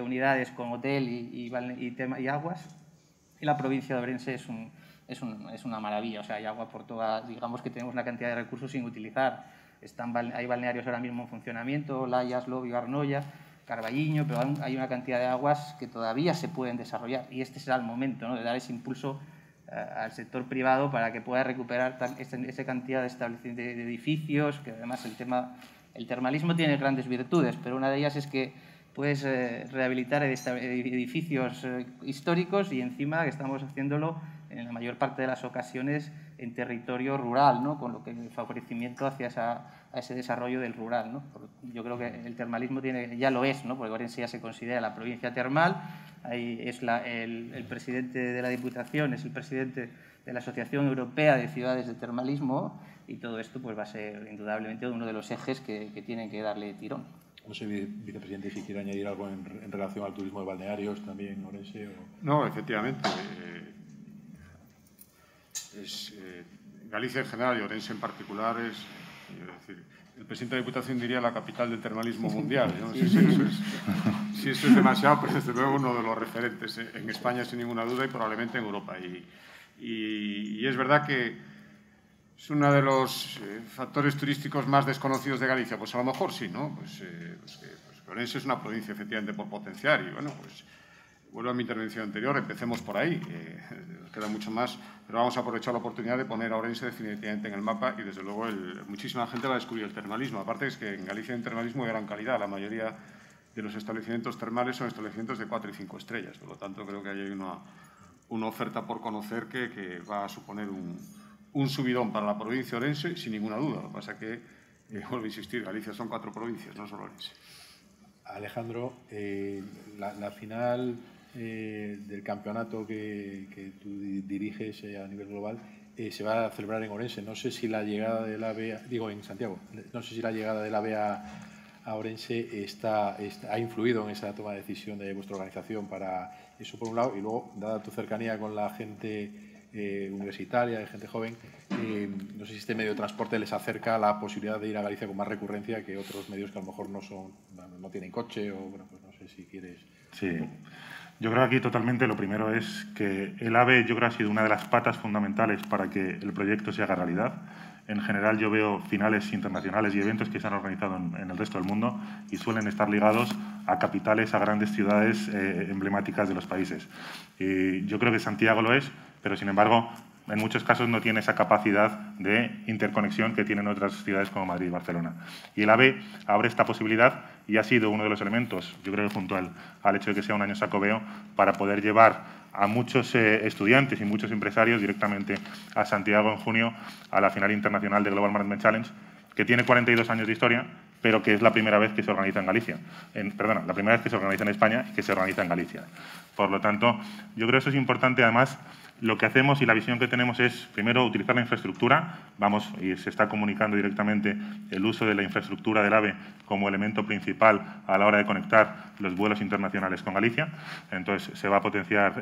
G: unidades con hotel y aguas. Y la provincia de Orense es una maravilla, o sea, hay agua por toda, digamos que tenemos una cantidad de recursos sin utilizar. Hay balnearios ahora mismo en funcionamiento, Layas, Lobo, Arnoya, Carballiño, pero hay una cantidad de aguas que todavía se pueden desarrollar y este será el momento, ¿no?, de dar ese impulso al sector privado para que pueda recuperar esa cantidad de edificios, que además el termalismo tiene grandes virtudes, pero una de ellas es que puedes rehabilitar edificios históricos y encima que estamos haciéndolo en la mayor parte de las ocasiones en territorio rural, ¿no?, con lo que el favorecimiento hacia ese desarrollo del rural, ¿no? Yo creo que el termalismo ya lo es, ¿no?, porque Orense ya se considera la provincia termal. Ahí es el presidente de la Diputación, es el presidente de la Asociación Europea de Ciudades de Termalismo y todo esto pues va a ser indudablemente uno de los ejes que tienen que darle tirón.
C: No sé, vicepresidente, si quiere añadir algo en relación al turismo de balnearios también, Orense.
F: No, efectivamente. Galicia en general y Orense en particular es decir, el presidente de la Diputación diría la capital del termalismo mundial, ¿no? Si eso es demasiado, pues desde luego uno de los referentes en España sin ninguna duda y probablemente en Europa. Y es verdad que es uno de los factores turísticos más desconocidos de Galicia. Pues a lo mejor sí, ¿no? Pues Orense es una provincia efectivamente por potenciar y bueno, pues vuelvo a mi intervención anterior, empecemos por ahí, queda mucho más, pero vamos a aprovechar la oportunidad de poner a Orense definitivamente en el mapa y desde luego muchísima gente va a descubrir el termalismo. Aparte es que en Galicia hay un termalismo de gran calidad, la mayoría de los establecimientos termales son establecimientos de 4 y 5 estrellas, por lo tanto creo que hay una oferta por conocer que va a suponer un subidón para la provincia de Orense sin ninguna duda. Lo que pasa es que, vuelvo a insistir, Galicia son 4 provincias, no solo Orense.
C: Alejandro, la final del campeonato que tú diriges a nivel global se va a celebrar en Orense. No sé si la llegada del AVE, en Santiago, no sé si la llegada del AVE a Orense ha influido en esa toma de decisión de vuestra organización para eso por un lado y luego, dada tu cercanía con la gente universitaria, de gente joven. No sé si este medio de transporte les acerca a la posibilidad de ir a Galicia con más recurrencia que otros medios que a lo mejor no tienen coche, o bueno, pues no sé si quieres...
H: Sí, yo creo que aquí totalmente lo primero es que el AVE yo creo ha sido una de las patas fundamentales para que el proyecto se haga realidad. En general yo veo finales internacionales y eventos que se han organizado en el resto del mundo y suelen estar ligados a capitales, a grandes ciudades emblemáticas de los países. Y yo creo que Santiago lo es, pero sin embargo en muchos casos no tiene esa capacidad de interconexión que tienen otras ciudades como Madrid y Barcelona. Y el AVE abre esta posibilidad y ha sido uno de los elementos, yo creo que junto al hecho de que sea un año Xacobeo, para poder llevar a muchos estudiantes y muchos empresarios directamente a Santiago en junio a la final internacional de Global Management Challenge, que tiene 42 años de historia, pero que es la primera vez que se organiza en Galicia. La primera vez que se organiza en España y que se organiza en Galicia. Por lo tanto, yo creo que eso es importante. Además, lo que hacemos y la visión que tenemos es, primero, utilizar la infraestructura. Y se está comunicando directamente el uso de la infraestructura del AVE como elemento principal a la hora de conectar los vuelos internacionales con Galicia. Entonces, se va a potenciar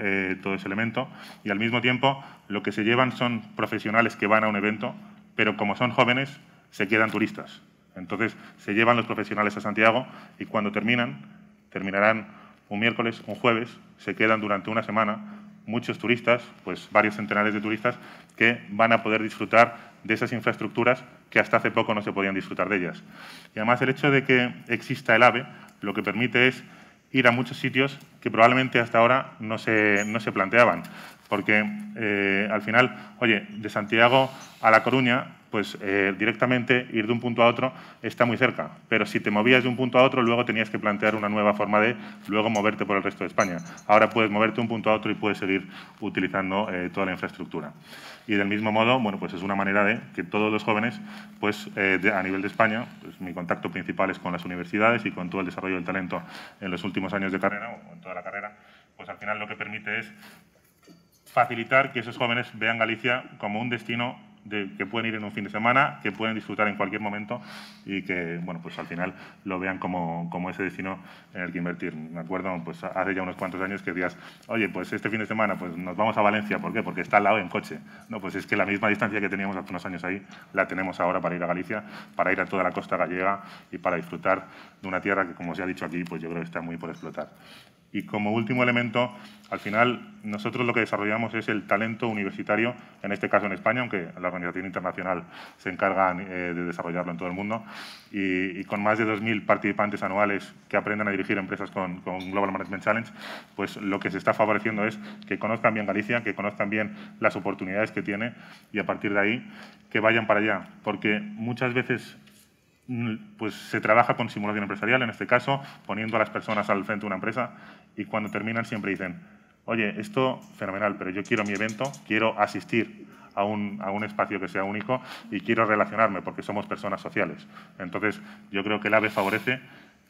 H: todo ese elemento. Y, al mismo tiempo, lo que se llevan son profesionales que van a un evento, pero como son jóvenes, se quedan turistas. Entonces, se llevan los profesionales a Santiago y cuando terminarán un miércoles, un jueves, se quedan durante una semana muchos turistas, pues varios centenares de turistas, que van a poder disfrutar de esas infraestructuras que hasta hace poco no se podían disfrutar de ellas. Y además el hecho de que exista el AVE lo que permite es ir a muchos sitios que probablemente hasta ahora no se planteaban. Porque al final, oye, de Santiago a La Coruña, pues directamente ir de un punto a otro está muy cerca. Pero si te movías de un punto a otro, luego tenías que plantear una nueva forma de luego moverte por el resto de España. Ahora puedes moverte de un punto a otro y puedes seguir utilizando toda la infraestructura. Y del mismo modo, bueno, pues es una manera de que todos los jóvenes, pues a nivel de España, pues mi contacto principal es con las universidades y con todo el desarrollo del talento en los últimos años de carrera, o en toda la carrera, pues al final lo que permite es facilitar que esos jóvenes vean Galicia como un destino que pueden ir en un fin de semana, que pueden disfrutar en cualquier momento y que, bueno, pues al final lo vean como ese destino en el que invertir. Me acuerdo, pues hace ya unos cuantos años que decías, oye, pues este fin de semana pues nos vamos a Valencia. ¿Por qué? Porque está al lado en coche. No, pues es que la misma distancia que teníamos hace unos años ahí, la tenemos ahora para ir a Galicia, para ir a toda la costa gallega y para disfrutar de una tierra que, como se ha dicho aquí, pues yo creo que está muy por explotar. Y como último elemento, al final, nosotros lo que desarrollamos es el talento universitario, en este caso en España, aunque la organización internacional se encarga de desarrollarlo en todo el mundo, y con más de 2.000 participantes anuales que aprendan a dirigir empresas con Global Management Challenge, pues lo que se está favoreciendo es que conozcan bien Galicia, que conozcan bien las oportunidades que tiene y a partir de ahí que vayan para allá, porque muchas veces pues se trabaja con simulación empresarial, en este caso, poniendo a las personas al frente de una empresa y cuando terminan siempre dicen, oye, esto fenomenal, pero yo quiero mi evento, quiero asistir a un espacio que sea único y quiero relacionarme porque somos personas sociales. Entonces, yo creo que el AVE favorece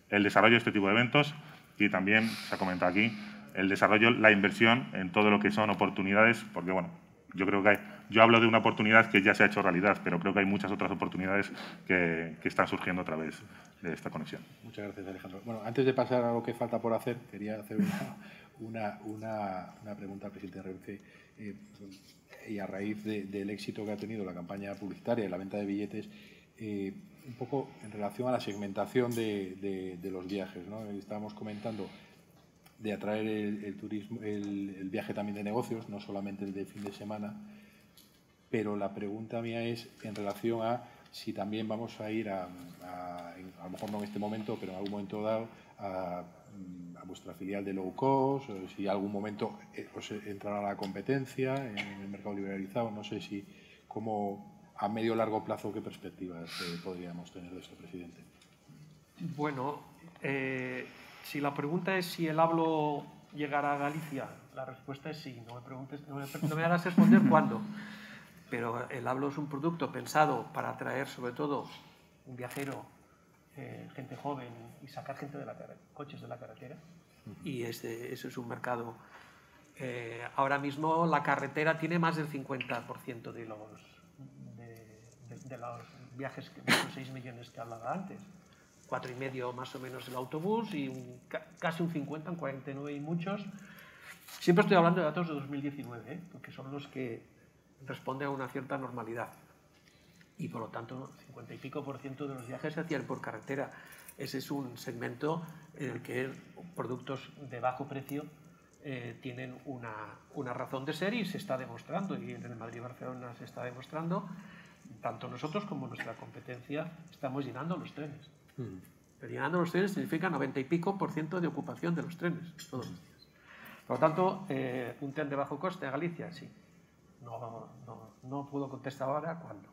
H: el desarrollo de este tipo de eventos y también, se ha comentado aquí, el desarrollo, la inversión en todo lo que son oportunidades, porque, bueno, yo creo que yo hablo de una oportunidad que ya se ha hecho realidad, pero creo que hay muchas otras oportunidades que están surgiendo a través de esta conexión.
C: Muchas gracias, Alejandro. Bueno, antes de pasar a lo que falta por hacer, quería hacer una pregunta al presidente de Renfe. Y a raíz del éxito que ha tenido la campaña publicitaria y la venta de billetes, un poco en relación a la segmentación de los viajes, ¿no? Estábamos comentando de atraer el turismo, el viaje también de negocios, no solamente el de fin de semana, pero la pregunta mía es en relación a si también vamos a ir a lo mejor no en este momento, pero en algún momento dado, a vuestra filial de low cost, o si en algún momento os entrará la competencia en el mercado liberalizado. No sé si, como a medio o largo plazo, ¿qué perspectivas podríamos tener de esto, presidente?
E: Bueno, si la pregunta es si el hablo llegará a Galicia, la respuesta es sí. No me hagas responder cuándo. Pero el hablo es un producto pensado para atraer sobre todo un viajero, gente joven y sacar gente de coches de la carretera. Y ese es un mercado. Ahora mismo la carretera tiene más del 50% de los viajes, de esos 6 millones que hablaba antes. 4,5 más o menos el autobús y casi un 50, un 49 y muchos. Siempre estoy hablando de datos de 2019, porque son los que responde a una cierta normalidad. Y por lo tanto, 50 y pico % de los viajes se hacían por carretera. Ese es un segmento en el que productos de bajo precio tienen una razón de ser y se está demostrando, y en el Madrid y Barcelona se está demostrando, tanto nosotros como nuestra competencia estamos llenando los trenes. Pero llenando los trenes significa 90 y pico % de ocupación de los trenes todos los días. Por lo tanto, un tren de bajo coste a Galicia, sí. No puedo contestar ahora cuándo.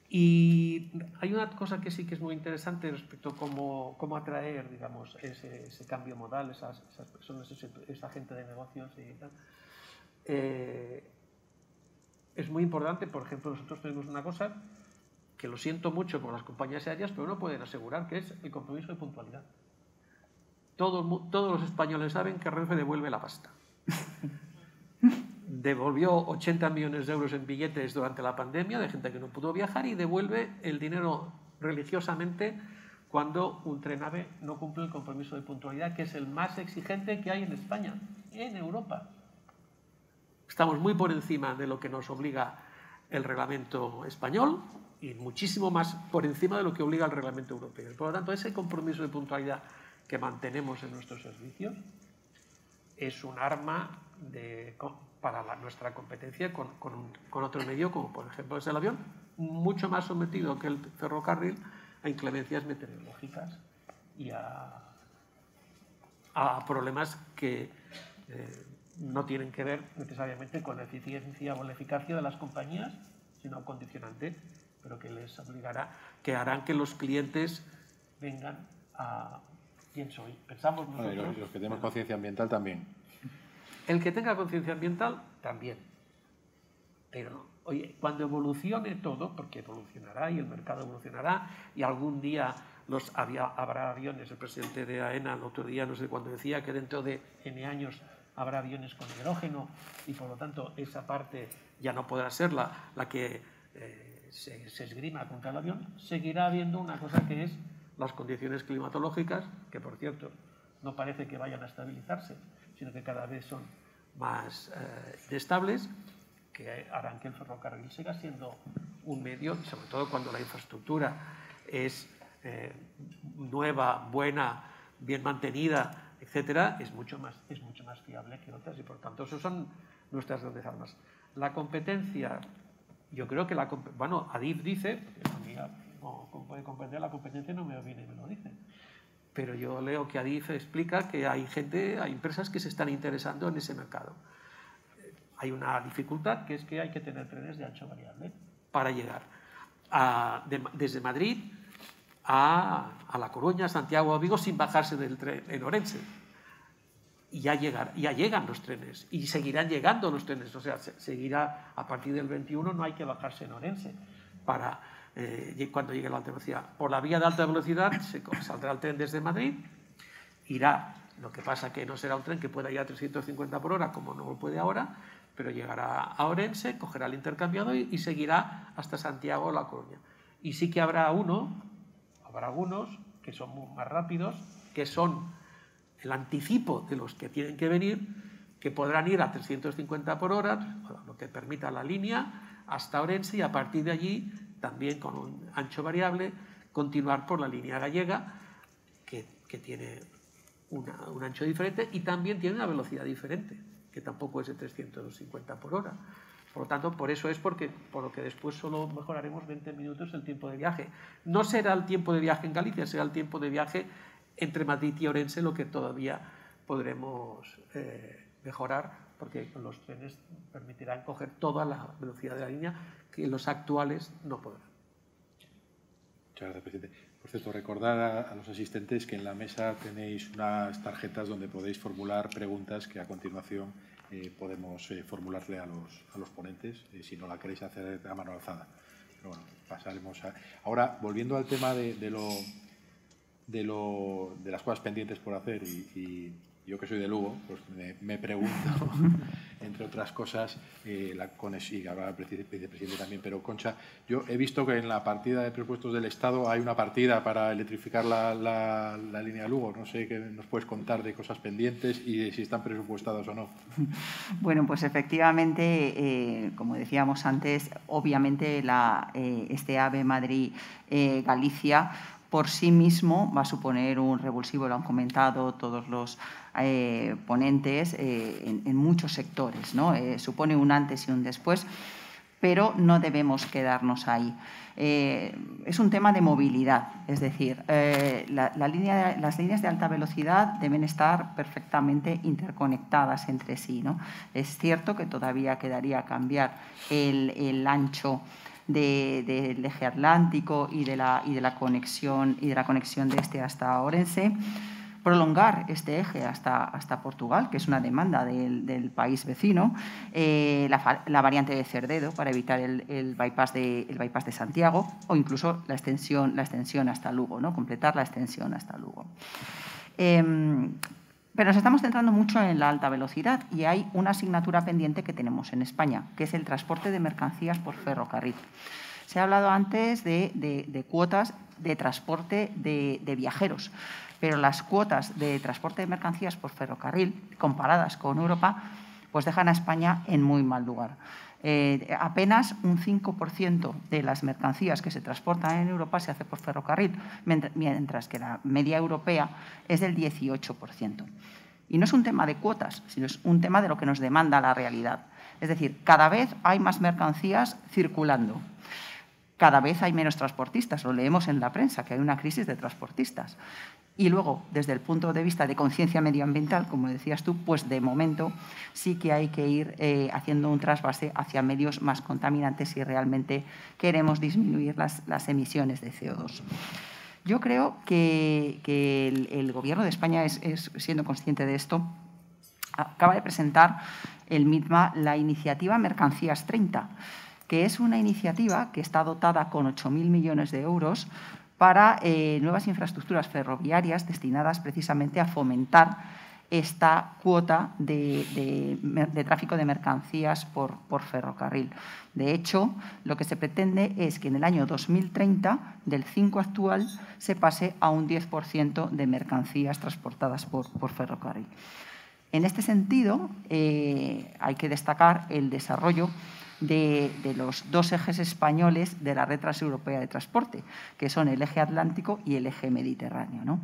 E: Y hay una cosa que sí que es muy interesante respecto a cómo atraer, digamos, ese cambio modal, esas personas, esa gente de negocios y tal. Es muy importante, por ejemplo, nosotros tenemos una cosa que lo siento mucho por las compañías aéreas, pero no pueden asegurar, que es el compromiso de puntualidad. Todos los españoles saben que Renfe devuelve la pasta. Devolvió 80 millones de euros en billetes durante la pandemia de gente que no pudo viajar y devuelve el dinero religiosamente cuando un tren AVE no cumple el compromiso de puntualidad, que es el más exigente que hay en España, en Europa. Estamos muy por encima de lo que nos obliga el reglamento español y muchísimo más por encima de lo que obliga el reglamento europeo. Por lo tanto, ese compromiso de puntualidad que mantenemos en nuestros servicios es un arma para nuestra competencia con otro medio, como por ejemplo es el avión, mucho más sometido que el ferrocarril a inclemencias meteorológicas y a problemas que no tienen que ver necesariamente con la eficiencia o la eficacia de las compañías, sino condicionante, pero que les obligará, que harán que los clientes vengan a quién soy. Pensamos nosotros.
C: Y los que tenemos conciencia ambiental también.
E: El que tenga conciencia ambiental también. Pero, oye, cuando evolucione todo, porque evolucionará y el mercado evolucionará, y algún día habrá aviones, el presidente de AENA el otro día, no sé cuándo, decía que dentro de N años habrá aviones con hidrógeno y por lo tanto esa parte ya no podrá ser la que se esgrima contra el avión. Seguirá habiendo una cosa que es las condiciones climatológicas, que por cierto no parece que vayan a estabilizarse, sino que cada vez son más inestables, que harán que el ferrocarril siga siendo un medio, sobre todo cuando la infraestructura es nueva, buena, bien mantenida, etcétera, es mucho más fiable que otras y por tanto esas son nuestras grandes armas. La competencia, yo creo que Adif dice, porque a mí, como puede comprender, la competencia no me viene y me lo dice. Pero yo leo que Adif explica que hay empresas que se están interesando en ese mercado. Hay una dificultad, que es que hay que tener trenes de ancho variable para llegar desde Madrid a La Coruña, Santiago o Vigo sin bajarse del tren en Orense. Y ya llegan los trenes y seguirán llegando los trenes. O sea, seguirá a partir del 21, no hay que bajarse en Orense para cuando llegue la alta velocidad. Por la vía de alta velocidad saldrá el tren desde Madrid, irá, lo que pasa que no será un tren que pueda ir a 350 por hora como no lo puede ahora, pero llegará a Orense, cogerá el intercambiador y seguirá hasta Santiago o La Coruña. Y sí que habrá algunos que son más rápidos, que son el anticipo de los que tienen que venir, que podrán ir a 350 por hora, lo que permita la línea, hasta Orense y a partir de allí, también con un ancho variable, continuar por la línea gallega, que tiene un ancho diferente y también tiene una velocidad diferente, que tampoco es de 350 por hora. Por lo tanto, por lo que después solo mejoraremos 20 minutos el tiempo de viaje. No será el tiempo de viaje en Galicia, será el tiempo de viaje entre Madrid y Orense lo que todavía podremos mejorar, porque los trenes permitirán coger toda la velocidad de la línea que los actuales no podrán.
C: Muchas gracias, presidente. Por cierto, recordar a los asistentes que en la mesa tenéis unas tarjetas donde podéis formular preguntas que a continuación podemos formularle a los ponentes, si no la queréis hacer a mano alzada. Pero bueno, pasaremos a... Ahora, volviendo al tema de las cosas pendientes por hacer y yo que soy de Lugo, pues me pregunto entre otras cosas, la conexión, y hablaba el vicepresidente también, pero Concha, yo he visto que en la partida de presupuestos del Estado hay una partida para electrificar la línea Lugo. No sé qué nos puedes contar de cosas pendientes y de si están presupuestados o no.
D: Bueno, pues efectivamente, como decíamos antes, obviamente este AVE Madrid-Galicia por sí mismo va a suponer un revulsivo, lo han comentado todos los ponentes, en muchos sectores, ¿no? Supone un antes y un después, pero no debemos quedarnos ahí. Es un tema de movilidad, es decir, las líneas de alta velocidad deben estar perfectamente interconectadas entre sí, ¿no? Es cierto que todavía quedaría cambiar el ancho del eje atlántico y de la conexión de este hasta Orense, prolongar este eje hasta Portugal, que es una demanda del país vecino, la variante de Cerdedo para evitar el bypass de Santiago, o incluso la extensión hasta Lugo, ¿no? Completar la extensión hasta Lugo. Pero nos estamos centrando mucho en la alta velocidad y hay una asignatura pendiente que tenemos en España, que es el transporte de mercancías por ferrocarril. Se ha hablado antes de cuotas de transporte de viajeros, pero las cuotas de transporte de mercancías por ferrocarril, comparadas con Europa, pues dejan a España en muy mal lugar. Apenas un 5% de las mercancías que se transportan en Europa se hace por ferrocarril, mientras que la media europea es del 18%. Y no es un tema de cuotas, sino es un tema de lo que nos demanda la realidad. Es decir, cada vez hay más mercancías circulando. Cada vez hay menos transportistas, lo leemos en la prensa, que hay una crisis de transportistas. Y luego, desde el punto de vista de conciencia medioambiental, como decías tú, pues de momento sí que hay que ir haciendo un trasvase hacia medios más contaminantes si realmente queremos disminuir las emisiones de CO2. Yo creo que el Gobierno de España, siendo consciente de esto, acaba de presentar el MITMA la iniciativa Mercancías 30, que es una iniciativa que está dotada con 8.000 millones de euros para nuevas infraestructuras ferroviarias destinadas precisamente a fomentar esta cuota de tráfico de mercancías por ferrocarril. De hecho, lo que se pretende es que en el año 2030, del 5 actual, se pase a un 10% de mercancías transportadas por ferrocarril. En este sentido, hay que destacar el desarrollo de los dos ejes españoles de la red transeuropea de transporte, que son el eje atlántico y el eje mediterráneo, ¿no?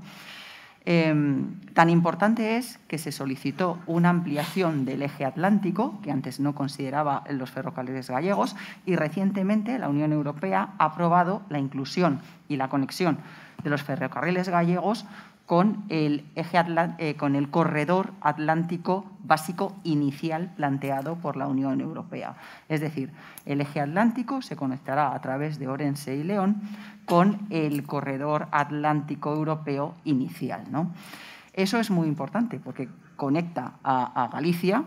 D: Tan importante es que se solicitó una ampliación del eje atlántico, que antes no consideraba los ferrocarriles gallegos, y recientemente la Unión Europea ha aprobado la inclusión y la conexión de los ferrocarriles gallegos con el corredor atlántico básico inicial planteado por la Unión Europea. Es decir, el eje atlántico se conectará a través de Orense y León con el corredor atlántico europeo inicial, ¿no? Eso es muy importante porque conecta a Galicia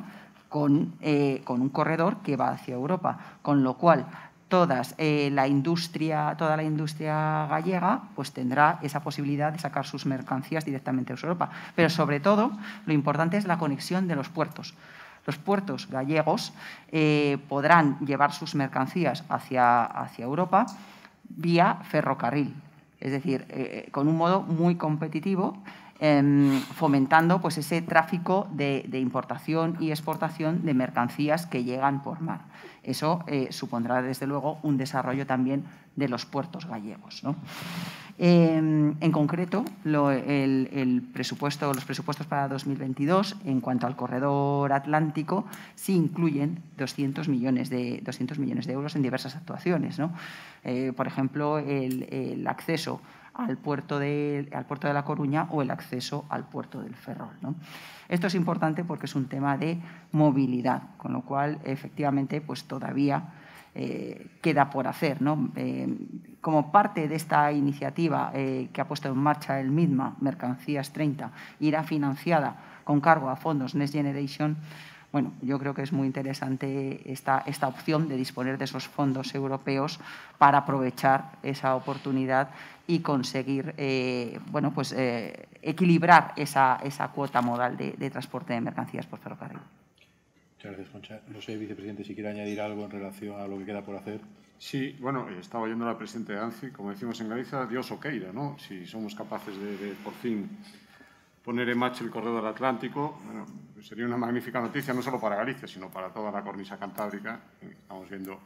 D: con un corredor que va hacia Europa, con lo cual toda la industria gallega pues tendrá esa posibilidad de sacar sus mercancías directamente a Europa. Pero sobre todo, lo importante es la conexión de los puertos. Los puertos gallegos podrán llevar sus mercancías hacia Europa vía ferrocarril, es decir, con un modo muy competitivo, fomentando pues ese tráfico de importación y exportación de mercancías que llegan por mar. Eso supondrá, desde luego, un desarrollo también de los puertos gallegos, ¿no? En concreto, los presupuestos para 2022, en cuanto al corredor atlántico, sí incluyen 200 millones de euros en diversas actuaciones, ¿no? Por ejemplo, el acceso al puerto de La Coruña o el acceso al puerto del Ferrol, ¿no? Esto es importante porque es un tema de movilidad, con lo cual, efectivamente, pues todavía queda por hacer, ¿no? Como parte de esta iniciativa que ha puesto en marcha el MITMA, Mercancías 30, irá financiada con cargo a fondos Next Generation. Bueno, yo creo que es muy interesante esta opción de disponer de esos fondos europeos para aprovechar esa oportunidad y conseguir equilibrar esa cuota modal de transporte de mercancías por ferrocarril.
C: Muchas gracias, Concha. No sé, vicepresidente, si quiere añadir algo en relación a lo que queda por hacer.
F: Sí, bueno, estaba oyendo al presidente de ANCI, como decimos en Galicia, Dios o queira, ¿no? Si somos capaces de por fin poner en marcha el corredor atlántico, bueno, sería una magnífica noticia no solo para Galicia, sino para toda la cornisa cantábrica. Estamos viendo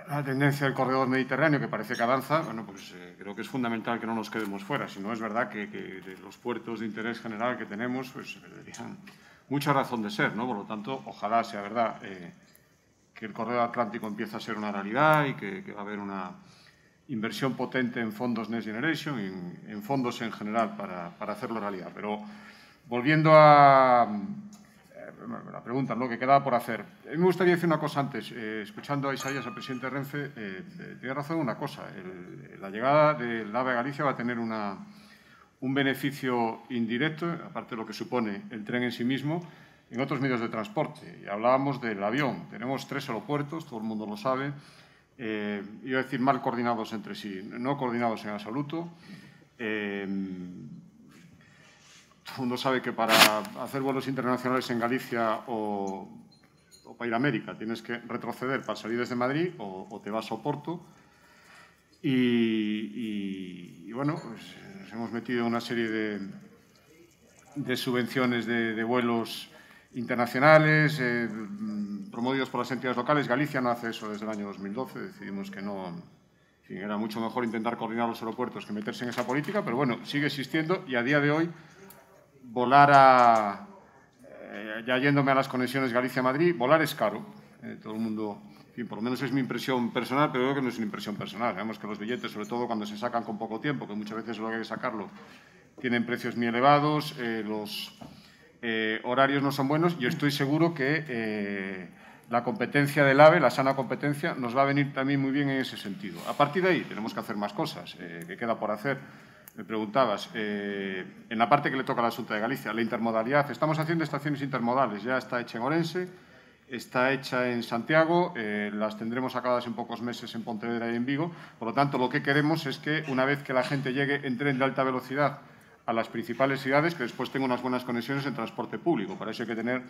F: la tendencia del corredor mediterráneo, que parece que avanza. Bueno, pues creo que es fundamental que no nos quedemos fuera. Si no, es verdad que de los puertos de interés general que tenemos, pues deberían mucha razón de ser, ¿no? Por lo tanto, ojalá sea verdad que el corredor atlántico empiece a ser una realidad y que va a haber una inversión potente en fondos Next Generation, en fondos en general para hacerlo realidad. Pero volviendo a la pregunta, ¿no?, que quedaba por hacer. A mí me gustaría decir una cosa antes. Escuchando a Isaías, al presidente de Renfe, tiene razón en una cosa. La llegada del AVE a Galicia va a tener un beneficio indirecto, aparte de lo que supone el tren en sí mismo, en otros medios de transporte. Y hablábamos del avión. Tenemos 3 aeropuertos, todo el mundo lo sabe, iba a decir mal coordinados entre sí, no coordinados en absoluto. Todo el mundo sabe que para hacer vuelos internacionales en Galicia o para ir a América tienes que retroceder para salir desde Madrid o te vas a Oporto. Y bueno, pues nos hemos metido en una serie de subvenciones de vuelos internacionales, promovidos por las entidades locales. Galicia no hace eso desde el año 2012. Decidimos que no, en fin, era mucho mejor intentar coordinar los aeropuertos que meterse en esa política, pero bueno, sigue existiendo y a día de hoy volar ya yéndome a las conexiones Galicia-Madrid, volar es caro. Todo el mundo, en fin, por lo menos es mi impresión personal, pero creo que no es una impresión personal. Vemos que los billetes, sobre todo cuando se sacan con poco tiempo, que muchas veces lo que hay que sacarlo, tienen precios muy elevados, los horarios no son buenos y estoy seguro que la competencia del AVE, la sana competencia, nos va a venir también muy bien en ese sentido. A partir de ahí tenemos que hacer más cosas. ¿Qué queda por hacer? Me preguntabas, en la parte que le toca a la Xunta de Galicia, la intermodalidad. Estamos haciendo estaciones intermodales, ya está hecha en Orense, está hecha en Santiago, las tendremos acabadas en pocos meses en Pontevedra y en Vigo. Por lo tanto, lo que queremos es que una vez que la gente llegue en tren de alta velocidad a las principales ciudades, que después tenga unas buenas conexiones en transporte público. Para eso hay que tener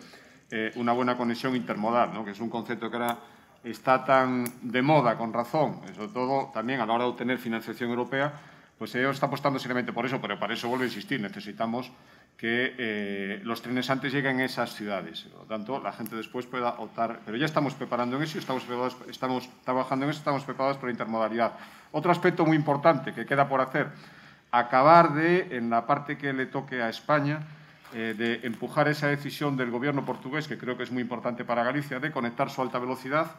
F: una buena conexión intermodal, ¿no?, que es un concepto que ahora está tan de moda, con razón, sobre todo también a la hora de obtener financiación europea. Pues ellos está apostando seriamente por eso, pero para eso vuelvo a insistir, necesitamos que los trenes antes lleguen a esas ciudades. Por lo tanto, la gente después pueda optar. Pero ya estamos preparando en eso, estamos trabajando en eso, estamos preparados por la intermodalidad. Otro aspecto muy importante que queda por hacer, acabar en la parte que le toque a España, de empujar esa decisión del Gobierno portugués, que creo que es muy importante para Galicia, de conectar su alta velocidad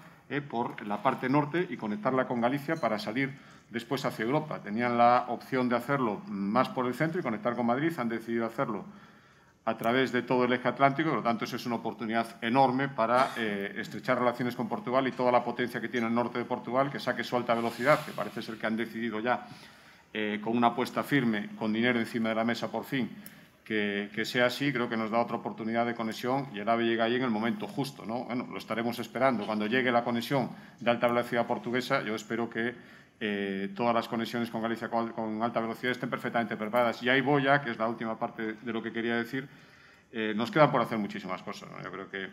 F: por la parte norte y conectarla con Galicia para salir después hacia Europa. Tenían la opción de hacerlo más por el centro y conectar con Madrid. Han decidido hacerlo a través de todo el eje atlántico. Por lo tanto, eso es una oportunidad enorme para estrechar relaciones con Portugal y toda la potencia que tiene el norte de Portugal, que saque su alta velocidad, que parece ser que han decidido ya, con una apuesta firme, con dinero encima de la mesa por fin, que sea así. Creo que nos da otra oportunidad de conexión y el AVE llega ahí en el momento justo, ¿no? Bueno, lo estaremos esperando. Cuando llegue la conexión de alta velocidad portuguesa, yo espero que todas las conexiones con Galicia con alta velocidad estén perfectamente preparadas. Y ahí voy ya, que es la última parte de lo que quería decir. Nos quedan por hacer muchísimas cosas, ¿no? Yo creo que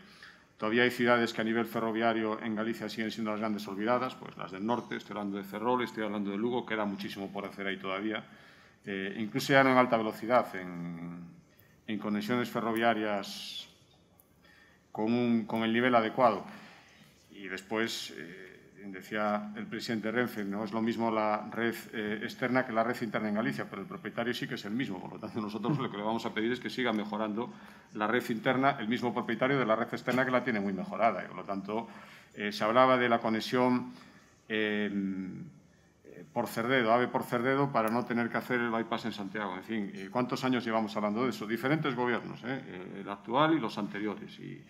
F: todavía hay ciudades que a nivel ferroviario en Galicia siguen siendo las grandes olvidadas, pues las del norte. Estoy hablando de Ferrol, estoy hablando de Lugo, queda muchísimo por hacer ahí todavía. Incluso ya no en alta velocidad, en conexiones ferroviarias con el nivel adecuado. Y después, decía el presidente Renfe, no es lo mismo la red externa que la red interna en Galicia, pero el propietario sí que es el mismo. Por lo tanto, nosotros lo que le vamos a pedir es que siga mejorando la red interna, el mismo propietario de la red externa, que la tiene muy mejorada. Y, por lo tanto, se hablaba de la conexión por Cerdedo, AVE por Cerdedo, para no tener que hacer el bypass en Santiago. En fin, ¿cuántos años llevamos hablando de eso? Diferentes gobiernos, el actual y los anteriores. Y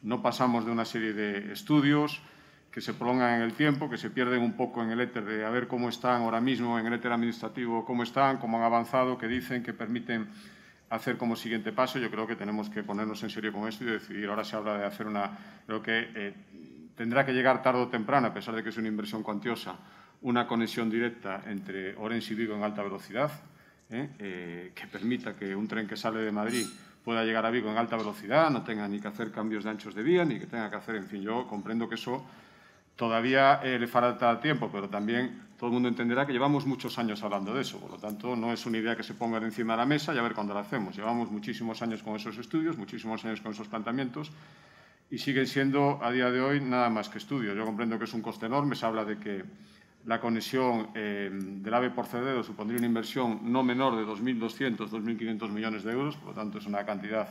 F: no pasamos de una serie de estudios que se prolongan en el tiempo, que se pierden un poco en el éter de a ver cómo están ahora mismo, en el éter administrativo, cómo están, cómo han avanzado, que dicen, que permiten hacer como siguiente paso. Yo creo que tenemos que ponernos en serio con esto y decidir. Ahora se habla de hacer creo que tendrá que llegar tarde o temprano, a pesar de que es una inversión cuantiosa, una conexión directa entre Orense y Vigo en alta velocidad, que permita que un tren que sale de Madrid pueda llegar a Vigo en alta velocidad, no tenga ni que hacer cambios de anchos de vía, ni que tenga que hacer, en fin, yo comprendo que eso todavía le falta tiempo, pero también todo el mundo entenderá que llevamos muchos años hablando de eso. Por lo tanto, no es una idea que se ponga encima de la mesa y a ver cuándo la hacemos. Llevamos muchísimos años con esos estudios, muchísimos años con esos planteamientos y siguen siendo, a día de hoy, nada más que estudios. Yo comprendo que es un coste enorme. Se habla de que la conexión del AVE por Cerdedo supondría una inversión no menor de 2.200, 2.500 millones de euros. Por lo tanto, es una cantidad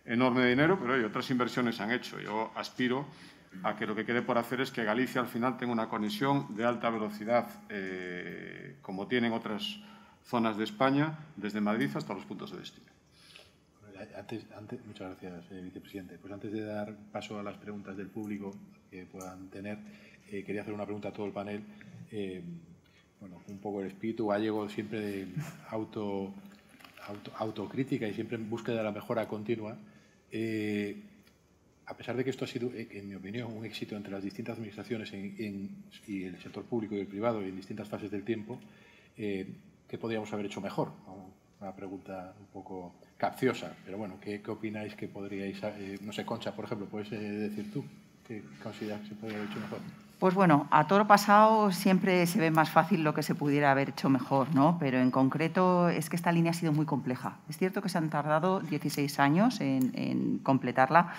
F: enorme de dinero, pero oye, otras inversiones se han hecho. Yo aspiro a que lo que quede por hacer es que Galicia al final tenga una conexión de alta velocidad, como tienen otras zonas de España, desde Madrid hasta los puntos de destino.
C: Muchas gracias, vicepresidente. Pues antes de dar paso a las preguntas del público que puedan tener, quería hacer una pregunta a todo el panel. Bueno, un poco el espíritu gallego siempre de autocrítica y siempre en búsqueda de la mejora continua. A pesar de que esto ha sido, en mi opinión, un éxito entre las distintas administraciones y el sector público y el privado y en distintas fases del tiempo, ¿qué podríamos haber hecho mejor? Una pregunta un poco capciosa, pero bueno, ¿qué opináis que podríais, no sé, Concha, por ejemplo, puedes decir tú, ¿qué consideras que se podría haber hecho mejor?
D: Pues bueno, a toro pasado siempre se ve más fácil lo que se pudiera haber hecho mejor, ¿no? Pero en concreto es que esta línea ha sido muy compleja. Es cierto que se han tardado 16 años en completarla,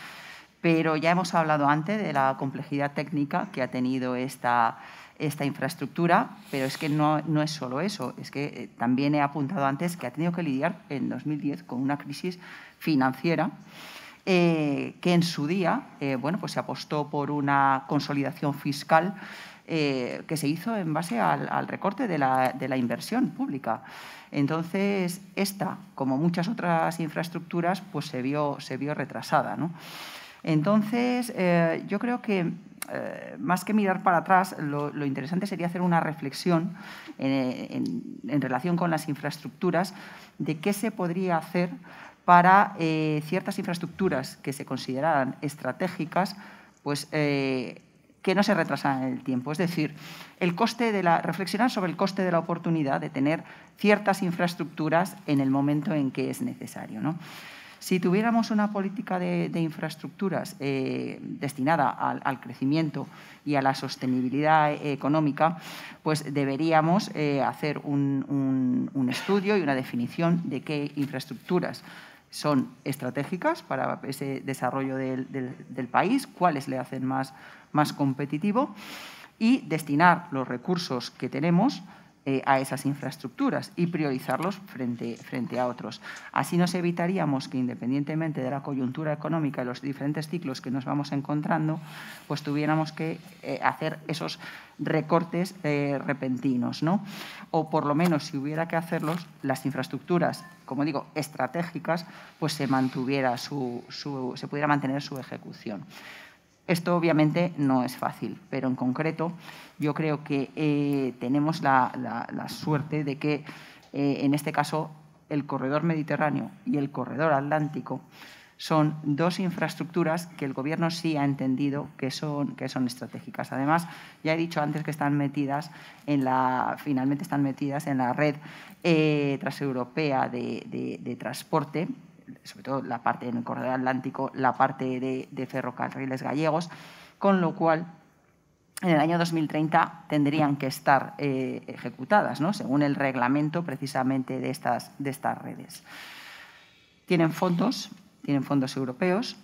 D: pero ya hemos hablado antes de la complejidad técnica que ha tenido esta infraestructura, pero es que no es solo eso, es que también he apuntado antes que ha tenido que lidiar en 2010 con una crisis financiera que en su día bueno, pues se apostó por una consolidación fiscal que se hizo en base al recorte de la inversión pública. Entonces, esta, como muchas otras infraestructuras, pues se vio retrasada, ¿no? Entonces, yo creo que más que mirar para atrás, lo interesante sería hacer una reflexión en relación con las infraestructuras de qué se podría hacer para ciertas infraestructuras que se consideraran estratégicas, pues que no se retrasaran en el tiempo. Es decir, reflexionar sobre el coste de la oportunidad de tener ciertas infraestructuras en el momento en que es necesario, ¿no? Si tuviéramos una política de infraestructuras destinada al crecimiento y a la sostenibilidad económica, pues deberíamos hacer un estudio y una definición de qué infraestructuras son estratégicas para ese desarrollo del país, cuáles le hacen más competitivo y destinar los recursos que tenemos a esas infraestructuras y priorizarlos frente a otros. Así nos evitaríamos que, independientemente de la coyuntura económica y los diferentes ciclos que nos vamos encontrando, pues tuviéramos que hacer esos recortes repentinos, ¿no? O por lo menos, si hubiera que hacerlos, las infraestructuras, como digo, estratégicas, pues se pudiera mantener su ejecución. Esto obviamente no es fácil, pero en concreto yo creo que tenemos la suerte de que en este caso el corredor mediterráneo y el corredor atlántico son dos infraestructuras que el Gobierno sí ha entendido que son estratégicas. Además, ya he dicho antes que finalmente están metidas en la red transeuropea de transporte, sobre todo la parte en el corredor atlántico, la parte de ferrocarriles gallegos, con lo cual en el año 2030 tendrían que estar ejecutadas, ¿no? Según el reglamento precisamente de estas redes. Tienen fondos europeos,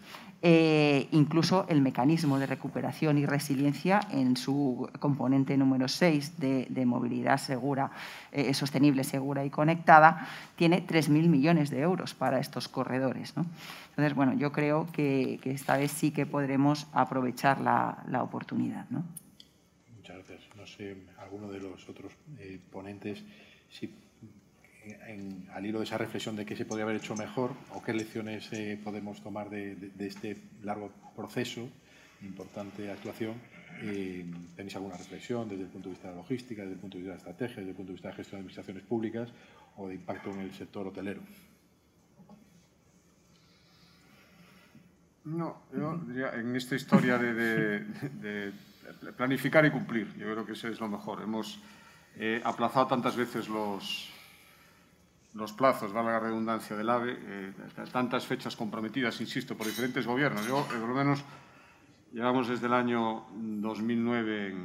D: incluso el mecanismo de recuperación y resiliencia en su componente número 6 de movilidad segura, sostenible, segura y conectada, tiene 3.000 millones de euros para estos corredores, ¿no? Entonces, bueno, yo creo que esta vez sí que podremos aprovechar la oportunidad, ¿no?
C: Muchas gracias. No sé, alguno de los otros ponentes, si al hilo de esa reflexión de qué se podría haber hecho mejor o qué lecciones podemos tomar de este largo proceso, importante actuación, ¿tenéis alguna reflexión desde el punto de vista de la logística, desde el punto de vista de la estrategia, desde el punto de vista de gestión de administraciones públicas o de impacto en el sector hotelero?
F: No, yo diría, en esta historia de planificar y cumplir, yo creo que eso es lo mejor. Hemos aplazado tantas veces los plazos, valga la redundancia, del AVE, tantas fechas comprometidas, insisto, por diferentes gobiernos. Yo, por lo menos, llevamos desde el año 2009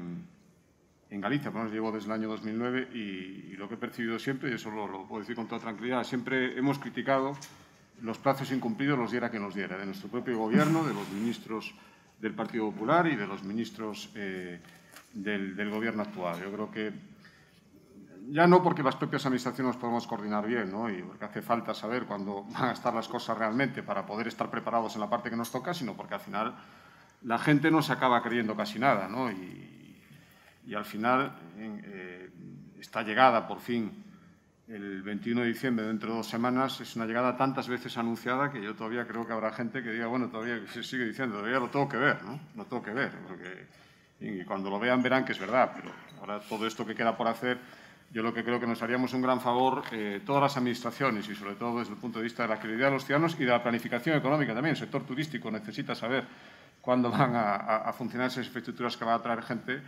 F: en Galicia, por lo menos llevo desde el año 2009 y lo que he percibido siempre, y eso lo puedo decir con toda tranquilidad, siempre hemos criticado los plazos incumplidos, los diera quien los diera, de nuestro propio gobierno, de los ministros del Partido Popular y de los ministros del gobierno actual. Yo creo que ya no porque las propias administraciones nos podemos coordinar bien, ¿no? Y porque hace falta saber cuándo van a estar las cosas realmente para poder estar preparados en la parte que nos toca, sino porque al final la gente no se acaba creyendo casi nada, ¿no? Y al final esta llegada, por fin, el 21 de diciembre, dentro de 2 semanas, es una llegada tantas veces anunciada que yo todavía creo que habrá gente que diga, bueno, todavía se sigue diciendo, todavía lo tengo que ver, ¿no? Lo tengo que ver, porque y cuando lo vean verán que es verdad, pero ahora todo esto que queda por hacer, yo lo que creo que nos haríamos un gran favor, todas las administraciones y sobre todo desde el punto de vista de la credibilidad de los ciudadanos y de la planificación económica también. El sector turístico necesita saber cuándo van a funcionar esas infraestructuras que van a traer gente,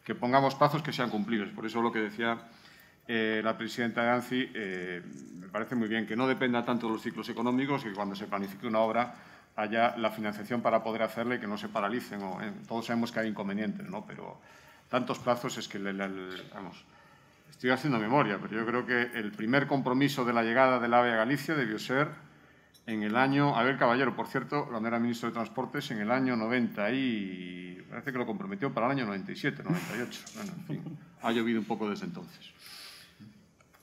F: que pongamos plazos que sean cumplidos. Por eso lo que decía la presidenta de ANCI, me parece muy bien que no dependa tanto de los ciclos económicos y que cuando se planifique una obra haya la financiación para poder hacerla y que no se paralicen. Todos sabemos que hay inconvenientes, ¿no? Pero tantos plazos es que, vamos, estoy haciendo memoria, pero yo creo que el primer compromiso de la llegada del AVE a Galicia debió ser en el año, Abel Caballero, por cierto, cuando era ministro de Transportes, en el año 90 y parece que lo comprometió para el año 97, 98. Bueno, en fin, ha llovido un poco desde entonces.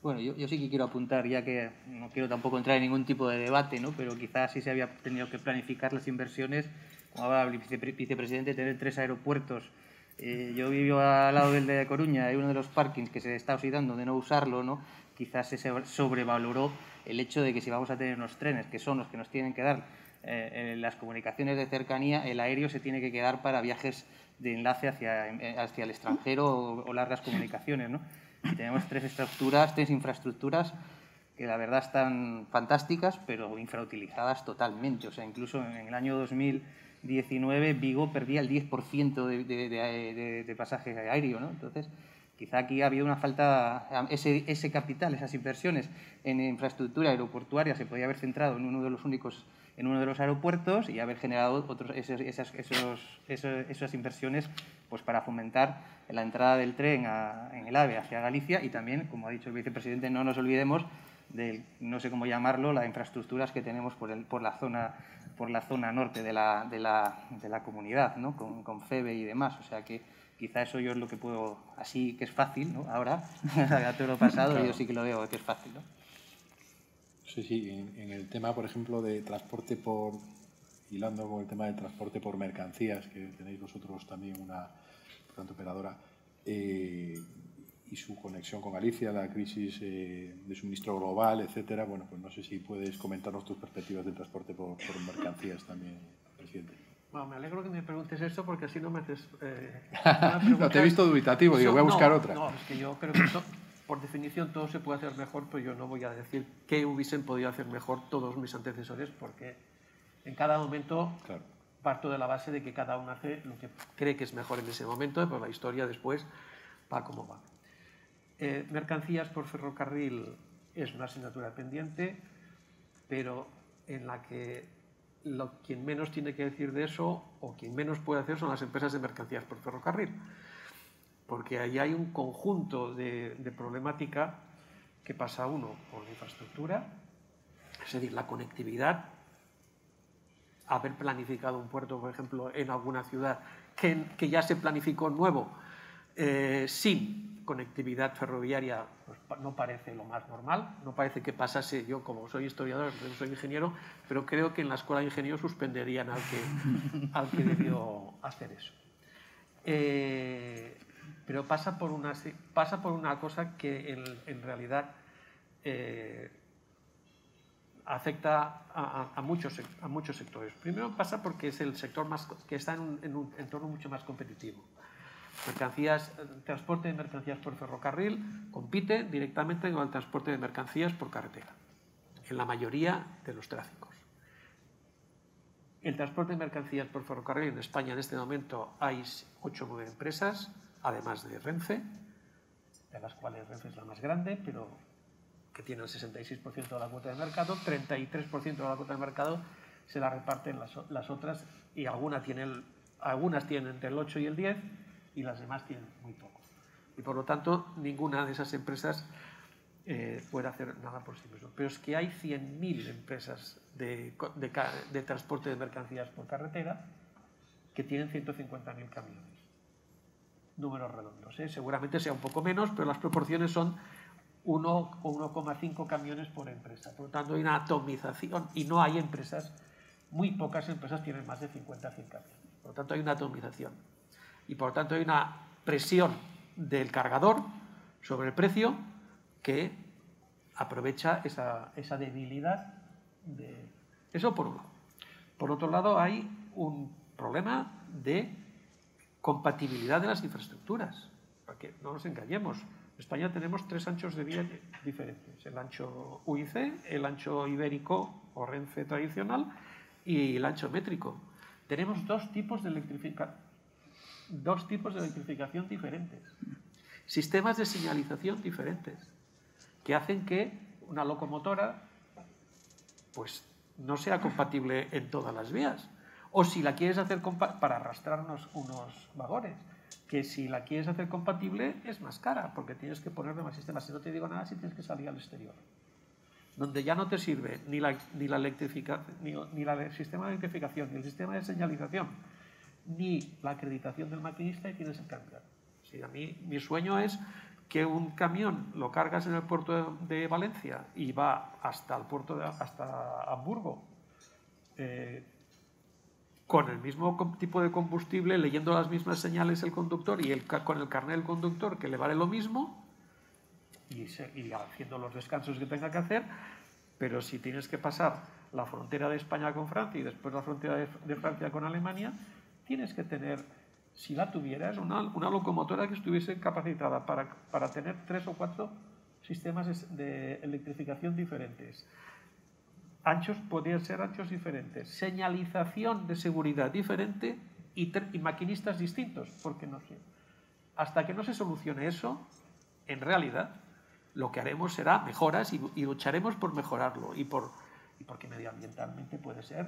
G: Bueno, yo sí que quiero apuntar, ya que no quiero tampoco entrar en ningún tipo de debate, ¿no? Pero quizás sí se había tenido que planificar las inversiones, como hablaba el vicepresidente, tener 3 aeropuertos. Yo vivo al lado del de Coruña, hay uno de los parkings que se está oxidando de no usarlo, ¿no? Quizás se sobrevaloró el hecho de que si vamos a tener unos trenes, que son los que nos tienen que dar las comunicaciones de cercanía, el aéreo se tiene que quedar para viajes de enlace hacia el extranjero o largas comunicaciones, ¿no? Y tenemos 3 infraestructuras que la verdad están fantásticas, pero infrautilizadas totalmente. O sea, incluso en el año 2019 Vigo perdía el 10% de pasaje aéreo, ¿no? Entonces, quizá aquí ha habido una falta, ese capital, esas inversiones en infraestructura aeroportuaria se podía haber centrado en uno de los aeropuertos y haber generado esas inversiones pues para fomentar la entrada del tren en el AVE hacia Galicia y también, como ha dicho el vicepresidente, no nos olvidemos de, no sé cómo llamarlo, las infraestructuras que tenemos por la zona norte de la comunidad, ¿no? Con FEBE y demás. O sea que quizá eso yo es lo que puedo, así que es fácil, ¿no? Ahora, a todo lo pasado, claro. Yo sí que lo veo que es fácil, ¿no?
C: Sí, en el tema, por ejemplo, de transporte hilando con el tema del transporte por mercancías, que tenéis vosotros también una importante operadora, y su conexión con Galicia, la crisis de suministro global, etcétera. Bueno, pues no sé si puedes comentarnos tus perspectivas del transporte por mercancías también, presidente.
E: Bueno, me alegro que me preguntes esto porque así no me haces...
C: No, te he visto dubitativo, digo, voy a buscar otra.
E: No, es que yo creo que por definición todo se puede hacer mejor, pero yo no voy a decir qué hubiesen podido hacer mejor todos mis antecesores, porque en cada momento claro. Parto de la base de que cada uno hace lo que cree que es mejor en ese momento, pues la historia después va como va. Mercancías por ferrocarril es una asignatura pendiente, pero en la que quien menos tiene que decir de eso o quien menos puede hacer son las empresas de mercancías por ferrocarril, porque ahí hay un conjunto de problemática que pasa uno por la infraestructura, es decir, la conectividad, haber planificado un puerto, por ejemplo, en alguna ciudad que ya se planificó nuevo, sin conectividad ferroviaria, pues no parece lo más normal, no parece que pasase. Yo, como soy historiador, no soy ingeniero, pero creo que en la escuela de ingenieros suspenderían al que debió hacer eso. Pero pasa por una cosa que en realidad afecta a muchos sectores. Primero pasa porque es el sector que está en un entorno mucho más competitivo. Transporte de mercancías por ferrocarril compite directamente con el transporte de mercancías por carretera, en la mayoría de los tráficos. El transporte de mercancías por ferrocarril en España en este momento hay 8 o 9 empresas, además de Renfe, de las cuales Renfe es la más grande, pero que tiene el 66% de la cuota de mercado, 33% de la cuota de mercado se la reparten las otras, y algunas tienen entre el 8 y el 10 y las demás tienen muy poco. Y por lo tanto, ninguna de esas empresas puede hacer nada por sí mismo. Pero es que hay 100.000 empresas de transporte de mercancías por carretera que tienen 150.000 camiones. Números redondos, ¿eh? Seguramente sea un poco menos, pero las proporciones son 1 o 1,5 camiones por empresa. Por lo tanto, hay una atomización y no hay empresas, muy pocas empresas tienen más de 50 a 100 camiones. Por lo tanto, hay una atomización. Y por lo tanto, hay una presión del cargador sobre el precio que aprovecha esa debilidad. Eso por un lado. Por otro lado, hay un problema de compatibilidad de las infraestructuras. Porque no nos engañemos. En España tenemos 3 anchos de vía diferentes. El ancho UIC, el ancho ibérico o Renfe tradicional y el ancho métrico. Tenemos dos tipos de electrificación diferentes. Sistemas de señalización diferentes que hacen que una locomotora pues no sea compatible en todas las vías. O si la quieres hacer para arrastrar unos vagones, que si la quieres hacer compatible es más cara, porque tienes que ponerle más sistemas. Si no te digo nada, si tienes que salir al exterior, donde ya no te sirve ni el sistema de electrificación, ni el sistema de señalización, ni la acreditación del maquinista, y tienes que cambiar. Sí, a mí, mi sueño es que un camión lo cargas en el puerto de Valencia y va hasta el puerto hasta Hamburgo, con el mismo tipo de combustible, leyendo las mismas señales el conductor y con el carnet del conductor, que le vale lo mismo, y haciendo los descansos que tenga que hacer. Pero si tienes que pasar la frontera de España con Francia y después la frontera de Francia con Alemania, tienes que tener, si la tuvieras, una locomotora que estuviese capacitada para tener 3 o 4 sistemas de electrificación diferentes. Podrían ser anchos diferentes, señalización de seguridad diferente y maquinistas distintos, porque no sé. Hasta que no se solucione eso, en realidad, lo que haremos será mejoras y lucharemos por mejorarlo y porque medioambientalmente puede ser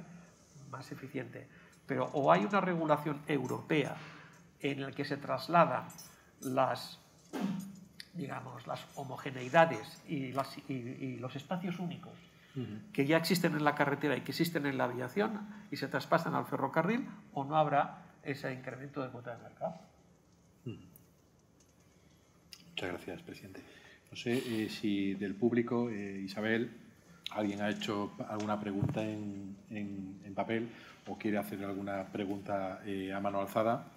E: más eficiente. Pero o hay una regulación europea en la que se trasladan las homogeneidades y los espacios únicos que ya existen en la carretera y que existen en la aviación y se traspasan al ferrocarril, o no habrá ese incremento de cuota de mercado.
C: Muchas gracias, presidente. No sé si del público, Isabel, alguien ha hecho alguna pregunta en papel o quiere hacer alguna pregunta a mano alzada.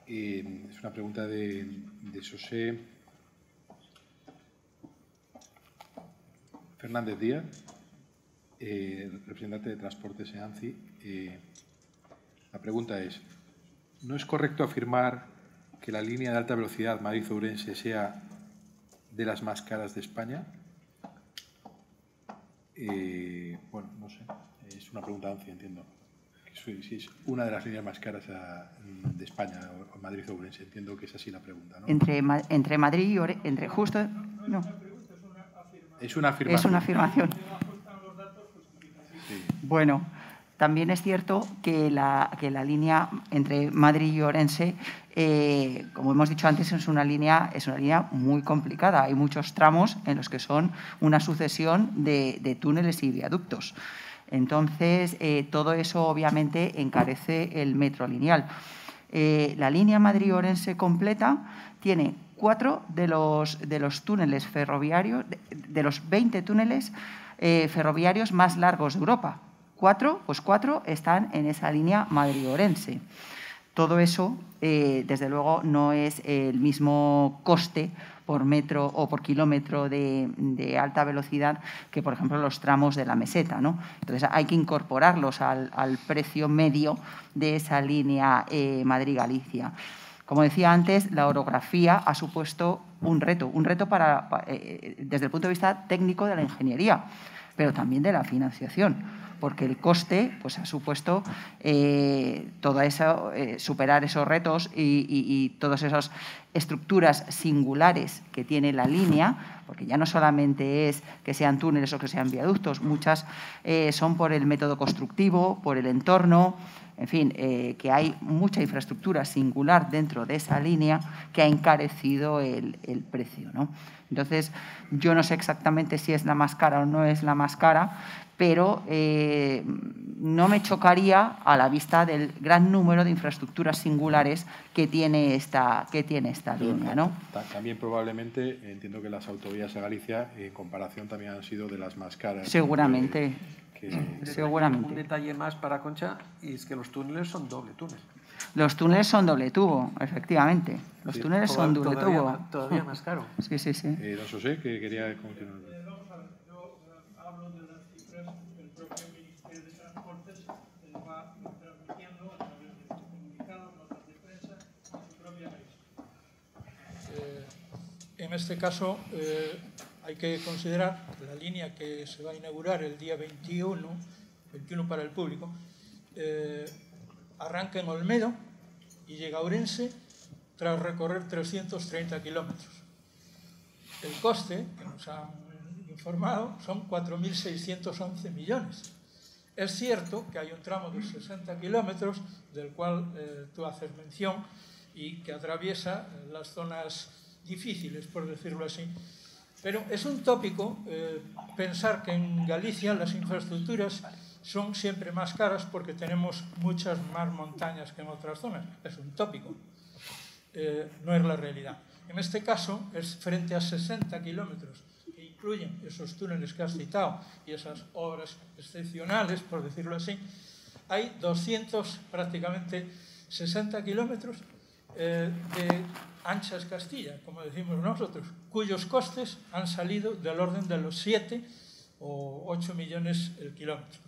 C: Es una pregunta de José Fernández Díaz, representante de Transportes EANCI. La pregunta es: ¿no es correcto afirmar que la línea de alta velocidad Madrid-Ourense sea de las más caras de España? Bueno, no sé. Es una pregunta ANCI, entiendo. Si es una de las líneas más caras de España, Madrid-Ourense. Entiendo que es así la pregunta, ¿no?
D: Entre Madrid y Ourense, no.
C: Es una afirmación.
D: Es una afirmación.
C: Sí.
D: Bueno, también es cierto que la línea entre Madrid y Ourense, como hemos dicho antes, es una línea muy complicada. Hay muchos tramos en los que son una sucesión de túneles y viaductos. Entonces, todo eso obviamente encarece el metro lineal. La línea Madrid-Ourense completa tiene 4 de los túneles ferroviarios, de los 20 túneles ferroviarios más largos de Europa. 4 están en esa línea Madrid-Ourense. Todo eso, desde luego, no es el mismo coste por metro o por kilómetro de alta velocidad que, por ejemplo, los tramos de la meseta, ¿no? Entonces, hay que incorporarlos al precio medio de esa línea Madrid-Galicia. Como decía antes, la orografía ha supuesto un reto desde el punto de vista técnico de la ingeniería, pero también de la financiación, porque el coste pues, ha supuesto todo eso, superar esos retos y todas esas estructuras singulares que tiene la línea, porque ya no solamente es que sean túneles o que sean viaductos, muchas son por el método constructivo, por el entorno, en fin, que hay mucha infraestructura singular dentro de esa línea que ha encarecido el precio, ¿no? Entonces, yo no sé exactamente si es la más cara o no es la más cara, pero no me chocaría a la vista del gran número de infraestructuras singulares que tiene esta línea, ¿no?
C: También probablemente, entiendo que las autovías de Galicia, en comparación, también han sido de las más caras.
D: Seguramente. Seguramente.
E: Un detalle más para Concha, y es que los túneles son doble túnel.
D: Los túneles son doble tubo, efectivamente. Los túneles son doble tubo.
E: Todavía más caro.
D: Sí.
C: Don José, que quería continuar.
I: Yo hablo de las cifras que el propio Ministerio de Transportes va transmitiendo a través de comunicados, notas de prensa y su propia revista. En este caso, hay que considerar que la línea que se va a inaugurar el día 21 para el público, arranca en Olmedo y llega a Ourense tras recorrer 330 kilómetros. El coste, que nos han informado, son 4.611 millones. Es cierto que hay un tramo de 60 kilómetros, del cual tú haces mención, y que atraviesa las zonas difíciles, por decirlo así. Pero es un tópico pensar que en Galicia las infraestructuras son siempre más caras porque tenemos muchas más montañas que en otras zonas. Es un tópico, no es la realidad. En este caso, es frente a 60 kilómetros que incluyen esos túneles que has citado y esas obras excepcionales, por decirlo así, hay 200, prácticamente 60 kilómetros de anchas Castilla, como decimos nosotros, cuyos costes han salido del orden de los 7 o 8 millones el kilómetro.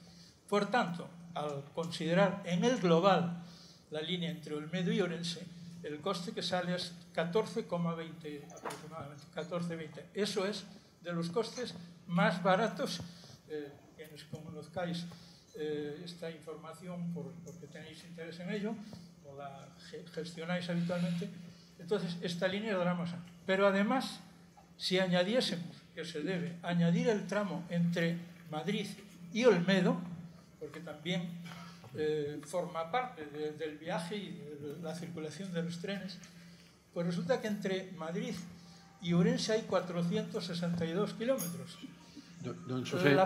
I: Por tanto, al considerar en el global la línea entre Olmedo y Ourense, el coste que sale es 14,20 aproximadamente, 14,20. Eso es de los costes más baratos, quienes conozcáis esta información porque tenéis interés en ello o la gestionáis habitualmente. Entonces, esta línea dará más ancho. Pero además, si añadiésemos que se debe añadir el tramo entre Madrid y Olmedo, porque también forma parte del viaje y de la circulación de los trenes, pues resulta que entre Madrid y Ourense hay 462 kilómetros.
C: Don José,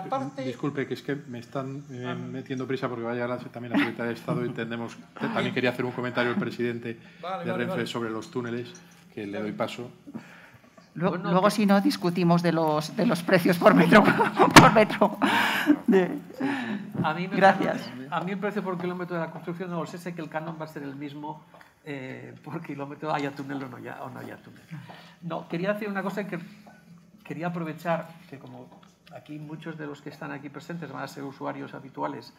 C: disculpe, que es que me están metiendo prisa porque va a llegar también la Secretaría de Estado y entendemos. También quería hacer un comentario el presidente de Renfe sobre los túneles, que le doy paso.
D: Luego, si no, discutimos de los precios por metro. Gracias.
E: A mí el precio por kilómetro de la construcción no lo sé, sé que el canon va a ser el mismo por kilómetro, haya túnel o no haya túnel. No, quería decir una cosa que quería aprovechar, que como aquí muchos de los que están aquí presentes van a ser usuarios habituales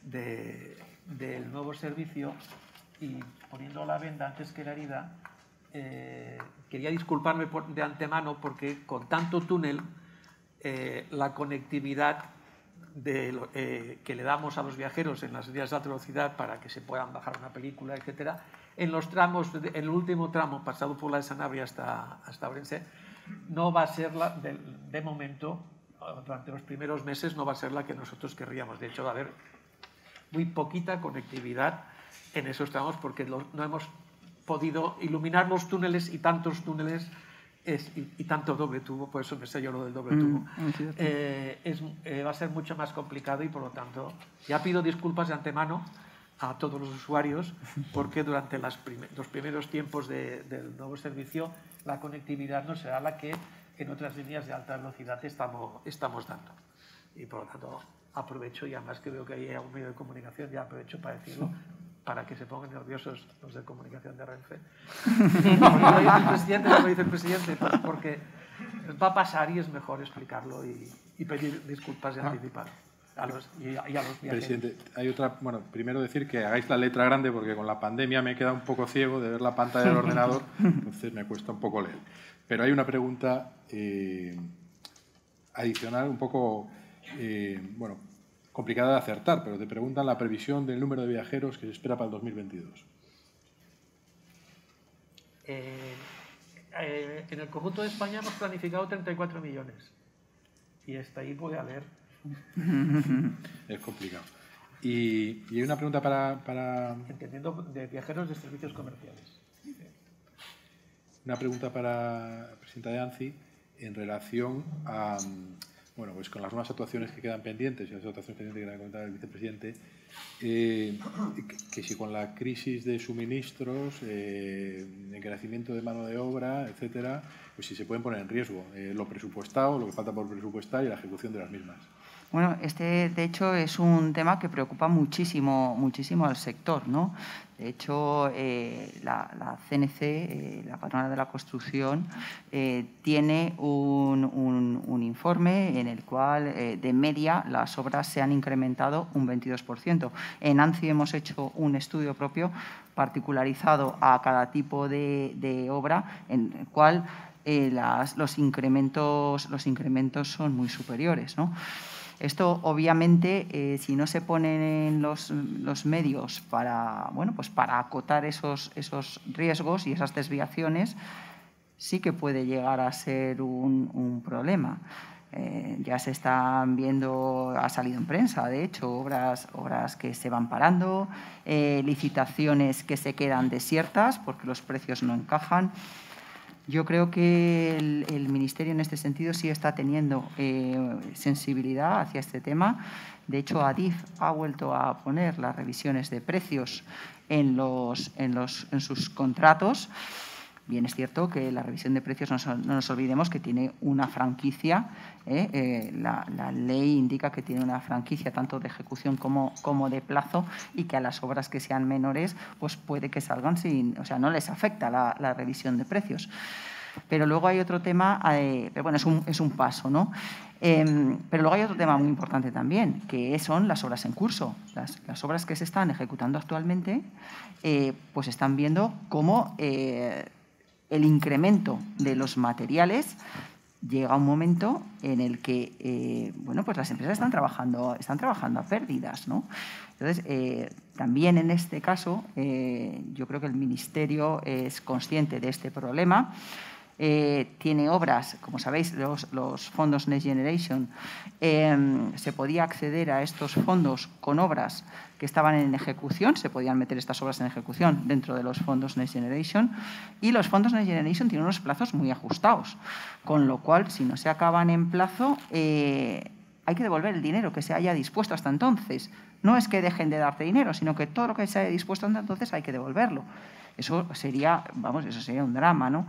E: del nuevo servicio, y poniendo la venda antes que la herida, quería disculparme de antemano porque con tanto túnel la conectividad que le damos a los viajeros en las vías de alta velocidad para que se puedan bajar una película, etcétera, en los tramos, en el último tramo pasado por la de Sanabria hasta Ourense, no va a ser de momento, durante los primeros meses, no va a ser la que nosotros querríamos. De hecho, va a haber muy poquita conectividad en esos tramos porque no hemos podido iluminar los túneles y tantos túneles y tanto doble tubo, por eso me sé yo lo del doble tubo. Va a ser mucho más complicado y, por lo tanto, ya pido disculpas de antemano a todos los usuarios porque durante los primeros tiempos del nuevo servicio la conectividad no será la que en otras líneas de alta velocidad estamos dando. Y por lo tanto aprovecho, y además que veo que hay un medio de comunicación, ya aprovecho para decirlo, para que se pongan nerviosos los de comunicación de Renfe. No lo dice el presidente, porque va a pasar y es mejor explicarlo y pedir disculpas de anticipado a los viajeros.
C: Presidente, hay otra, bueno, primero decir que hagáis la letra grande porque con la pandemia me he quedado un poco ciego de ver la pantalla del ordenador, entonces me cuesta un poco leer. Pero hay una pregunta adicional, un poco, bueno, complicada de acertar, pero te preguntan la previsión del número de viajeros que se espera para el 2022.
E: En el conjunto de España hemos planificado 34 millones y hasta ahí puede haber.
C: Es complicado. Y hay una pregunta para...
E: Entendiendo de viajeros de servicios comerciales.
C: Una pregunta para la presidenta de ANCI en relación a... Bueno, pues con las nuevas actuaciones que quedan pendientes y las actuaciones pendientes que le ha comentado el vicepresidente, que si con la crisis de suministros, encarecimiento de mano de obra, etcétera, pues si se pueden poner en riesgo lo presupuestado, lo que falta por presupuestar y la ejecución de las mismas.
D: Bueno, de hecho, es un tema que preocupa muchísimo al sector, ¿no? De hecho, la CNC, la patronal de la construcción, tiene un informe en el cual, de media, las obras se han incrementado un 22%. En ANCI hemos hecho un estudio propio particularizado a cada tipo de obra, en el cual los incrementos son muy superiores, ¿no? Esto, obviamente, si no se ponen los medios para, bueno, pues para acotar esos riesgos y esas desviaciones, sí que puede llegar a ser un problema. Ya se están viendo, ha salido en prensa, de hecho, obras que se van parando, licitaciones que se quedan desiertas porque los precios no encajan. Yo creo que el Ministerio en este sentido sí está teniendo sensibilidad hacia este tema. De hecho, ADIF ha vuelto a poner las revisiones de precios en sus contratos. Bien, es cierto que la revisión de precios, no nos olvidemos que tiene una franquicia. La ley indica que tiene una franquicia tanto de ejecución como de plazo y que a las obras que sean menores pues puede que salgan sin, o sea, no les afecta la revisión de precios. Pero luego hay otro tema, pero bueno, es un paso, ¿no? Pero luego hay otro tema muy importante también, que son las obras en curso. Las obras que se están ejecutando actualmente, pues están viendo cómo el incremento de los materiales llega a un momento en el que bueno, pues las empresas están trabajando a pérdidas, ¿no? Entonces, también en este caso, yo creo que el Ministerio es consciente de este problema. Tiene obras, como sabéis, los fondos Next Generation, se podía acceder a estos fondos con obras que estaban en ejecución, se podían meter estas obras en ejecución dentro de los fondos Next Generation, y los fondos Next Generation tienen unos plazos muy ajustados, con lo cual, si no se acaban en plazo, hay que devolver el dinero que se haya dispuesto hasta entonces. No es que dejen de darte dinero, sino que todo lo que se haya dispuesto hasta entonces hay que devolverlo. Eso sería un drama, ¿no?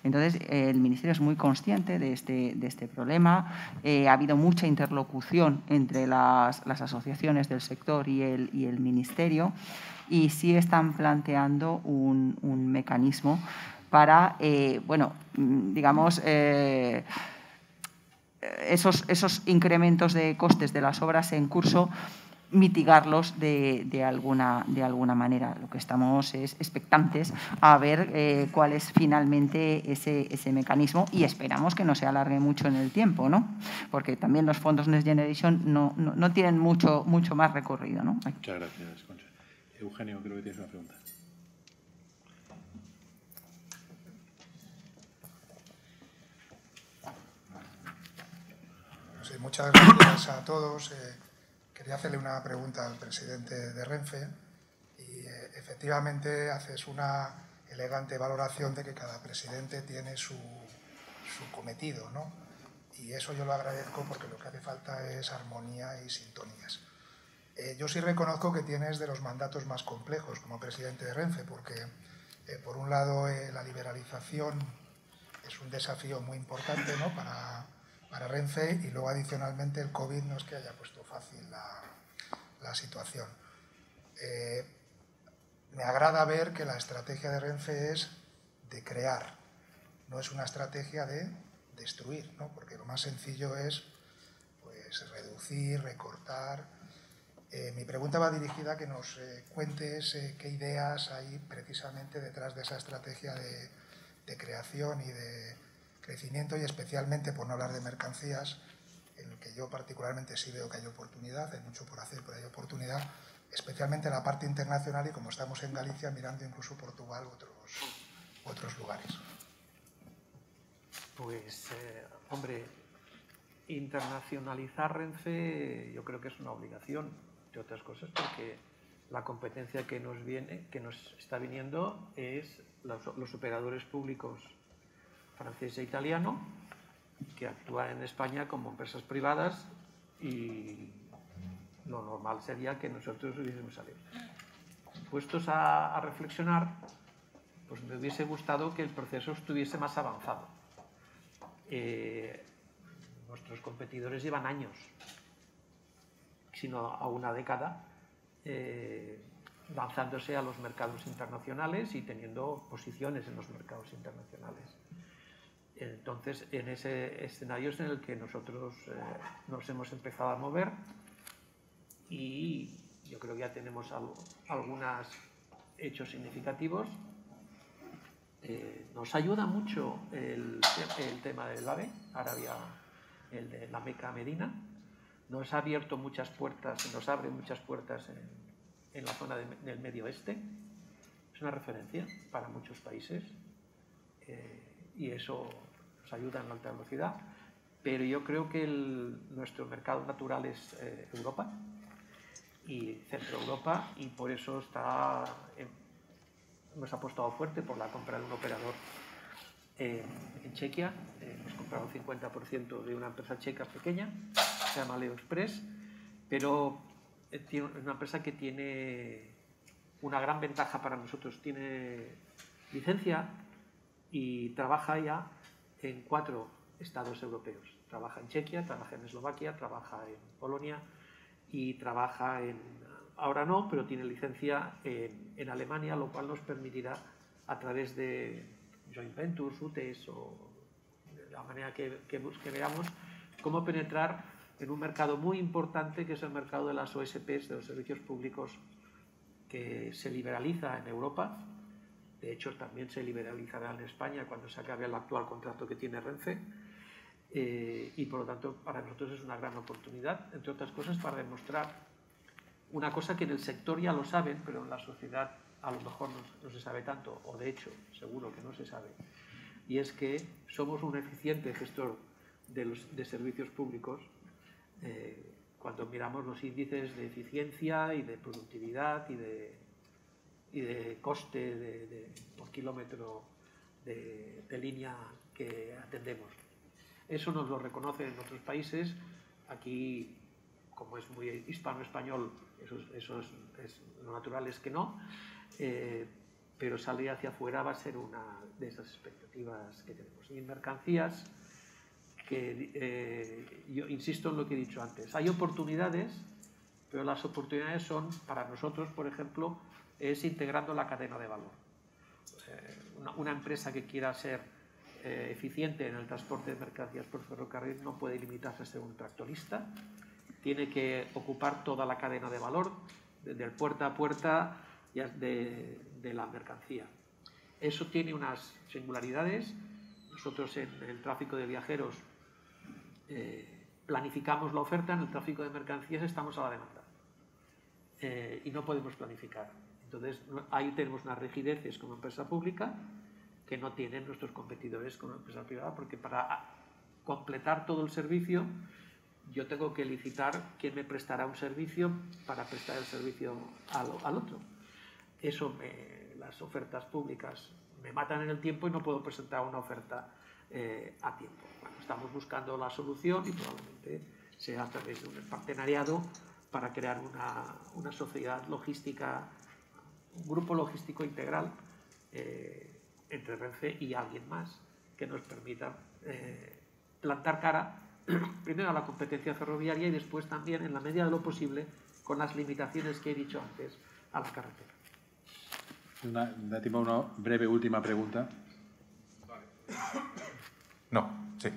D: Entonces, el Ministerio es muy consciente de este problema. Ha habido mucha interlocución entre las asociaciones del sector y el Ministerio, y sí están planteando un mecanismo para, bueno, digamos, esos incrementos de costes de las obras en curso, mitigarlos de alguna manera. Lo que estamos es expectantes a ver cuál es finalmente ese mecanismo, y esperamos que no se alargue mucho en el tiempo, ¿no? Porque también los fondos Next Generation no tienen mucho más recorrido, ¿no?
C: Muchas gracias, Concha. Eugenio, creo que tienes una pregunta.
J: Sí, muchas gracias a todos. Quería hacerle una pregunta al presidente de Renfe y efectivamente haces una elegante valoración de que cada presidente tiene su cometido, ¿no? Y eso yo lo agradezco porque lo que hace falta es armonía y sintonías. Yo sí reconozco que tienes de los mandatos más complejos como presidente de Renfe, porque por un lado la liberalización es un desafío muy importante, ¿no?, para Renfe, y luego adicionalmente el COVID no es que haya puesto fácil la situación. me agrada ver que la estrategia de Renfe es de crear, no es una estrategia de destruir, ¿no? Porque lo más sencillo es pues, reducir, recortar. Mi pregunta va dirigida a que nos cuentes qué ideas hay precisamente detrás de esa estrategia de creación y de crecimiento, y especialmente, por no hablar de mercancías, en el que yo particularmente sí veo que hay oportunidad, hay mucho por hacer, pero hay oportunidad, especialmente en la parte internacional, y como estamos en Galicia, mirando incluso Portugal u otros lugares.
E: Pues, hombre, internacionalizar Renfe yo creo que es una obligación, entre otras cosas, porque la competencia que nos está viniendo es los operadores públicos francés e italiano, que actúan en España como empresas privadas, y lo normal sería que nosotros hubiésemos salido. Puestos a reflexionar, pues me hubiese gustado que el proceso estuviese más avanzado. Nuestros competidores llevan años, sino a una década, lanzándose a los mercados internacionales y teniendo posiciones en los mercados internacionales. Entonces, en ese escenario es en el que nosotros nos hemos empezado a mover, y yo creo que ya tenemos algunos hechos significativos. Nos ayuda mucho el tema del AVE, Arabia, el de la Meca-Medina. Nos ha abierto muchas puertas, nos abre muchas puertas en la zona del Medio Oeste. Es una referencia para muchos países, y eso nos ayuda en la alta velocidad. Pero yo creo que nuestro mercado natural es Europa y Centro Europa, y por eso hemos apostado fuerte por la compra de un operador en Chequia. Hemos comprado un 50% de una empresa checa pequeña, se llama Leo Express, pero es una empresa que tiene una gran ventaja para nosotros. Tiene licencia y trabaja ya en 4 estados europeos. Trabaja en Chequia, trabaja en Eslovaquia, trabaja en Polonia y trabaja ahora no, pero tiene licencia en Alemania, lo cual nos permitirá, a través de joint ventures, UTEs o de la manera que veamos, cómo penetrar en un mercado muy importante, que es el mercado de las OSPs, de los servicios públicos, que se liberaliza en Europa. De hecho, también se liberalizará en España cuando se acabe el actual contrato que tiene Renfe. Y por lo tanto, para nosotros es una gran oportunidad, entre otras cosas, para demostrar una cosa que en el sector ya lo saben, pero en la sociedad a lo mejor no se sabe tanto, o de hecho seguro que no se sabe, y es que somos un eficiente gestor de servicios públicos. Cuando miramos los índices de eficiencia y de productividad y de coste por kilómetro de línea que atendemos. Eso nos lo reconocen en otros países. Aquí, como es muy hispano-español, eso es lo natural es que no, pero salir hacia afuera va a ser una de esas expectativas que tenemos. Y en mercancías, yo insisto en lo que he dicho antes, hay oportunidades, pero las oportunidades son, para nosotros, por ejemplo, es integrando la cadena de valor. Una empresa que quiera ser eficiente en el transporte de mercancías por ferrocarril no puede limitarse a ser un tractorista, tiene que ocupar toda la cadena de valor, desde el puerta a puerta de la mercancía. Eso tiene unas singularidades. Nosotros en el tráfico de viajeros planificamos la oferta, en el tráfico de mercancías estamos a la demanda, y no podemos planificar. Entonces, ahí tenemos unas rigideces como empresa pública que no tienen nuestros competidores como empresa privada, porque para completar todo el servicio yo tengo que licitar quién me prestará un servicio para prestar el servicio al otro. Eso las ofertas públicas me matan en el tiempo y no puedo presentar una oferta a tiempo. Bueno, estamos buscando la solución y probablemente sea a través de un partenariado para crear una sociedad logística, un grupo logístico integral entre Renfe y alguien más que nos permita plantar cara primero a la competencia ferroviaria y después también, en la medida de lo posible, con las limitaciones que he dicho antes, a la carretera.
C: Da tiempo a una breve última pregunta.
K: No, sí.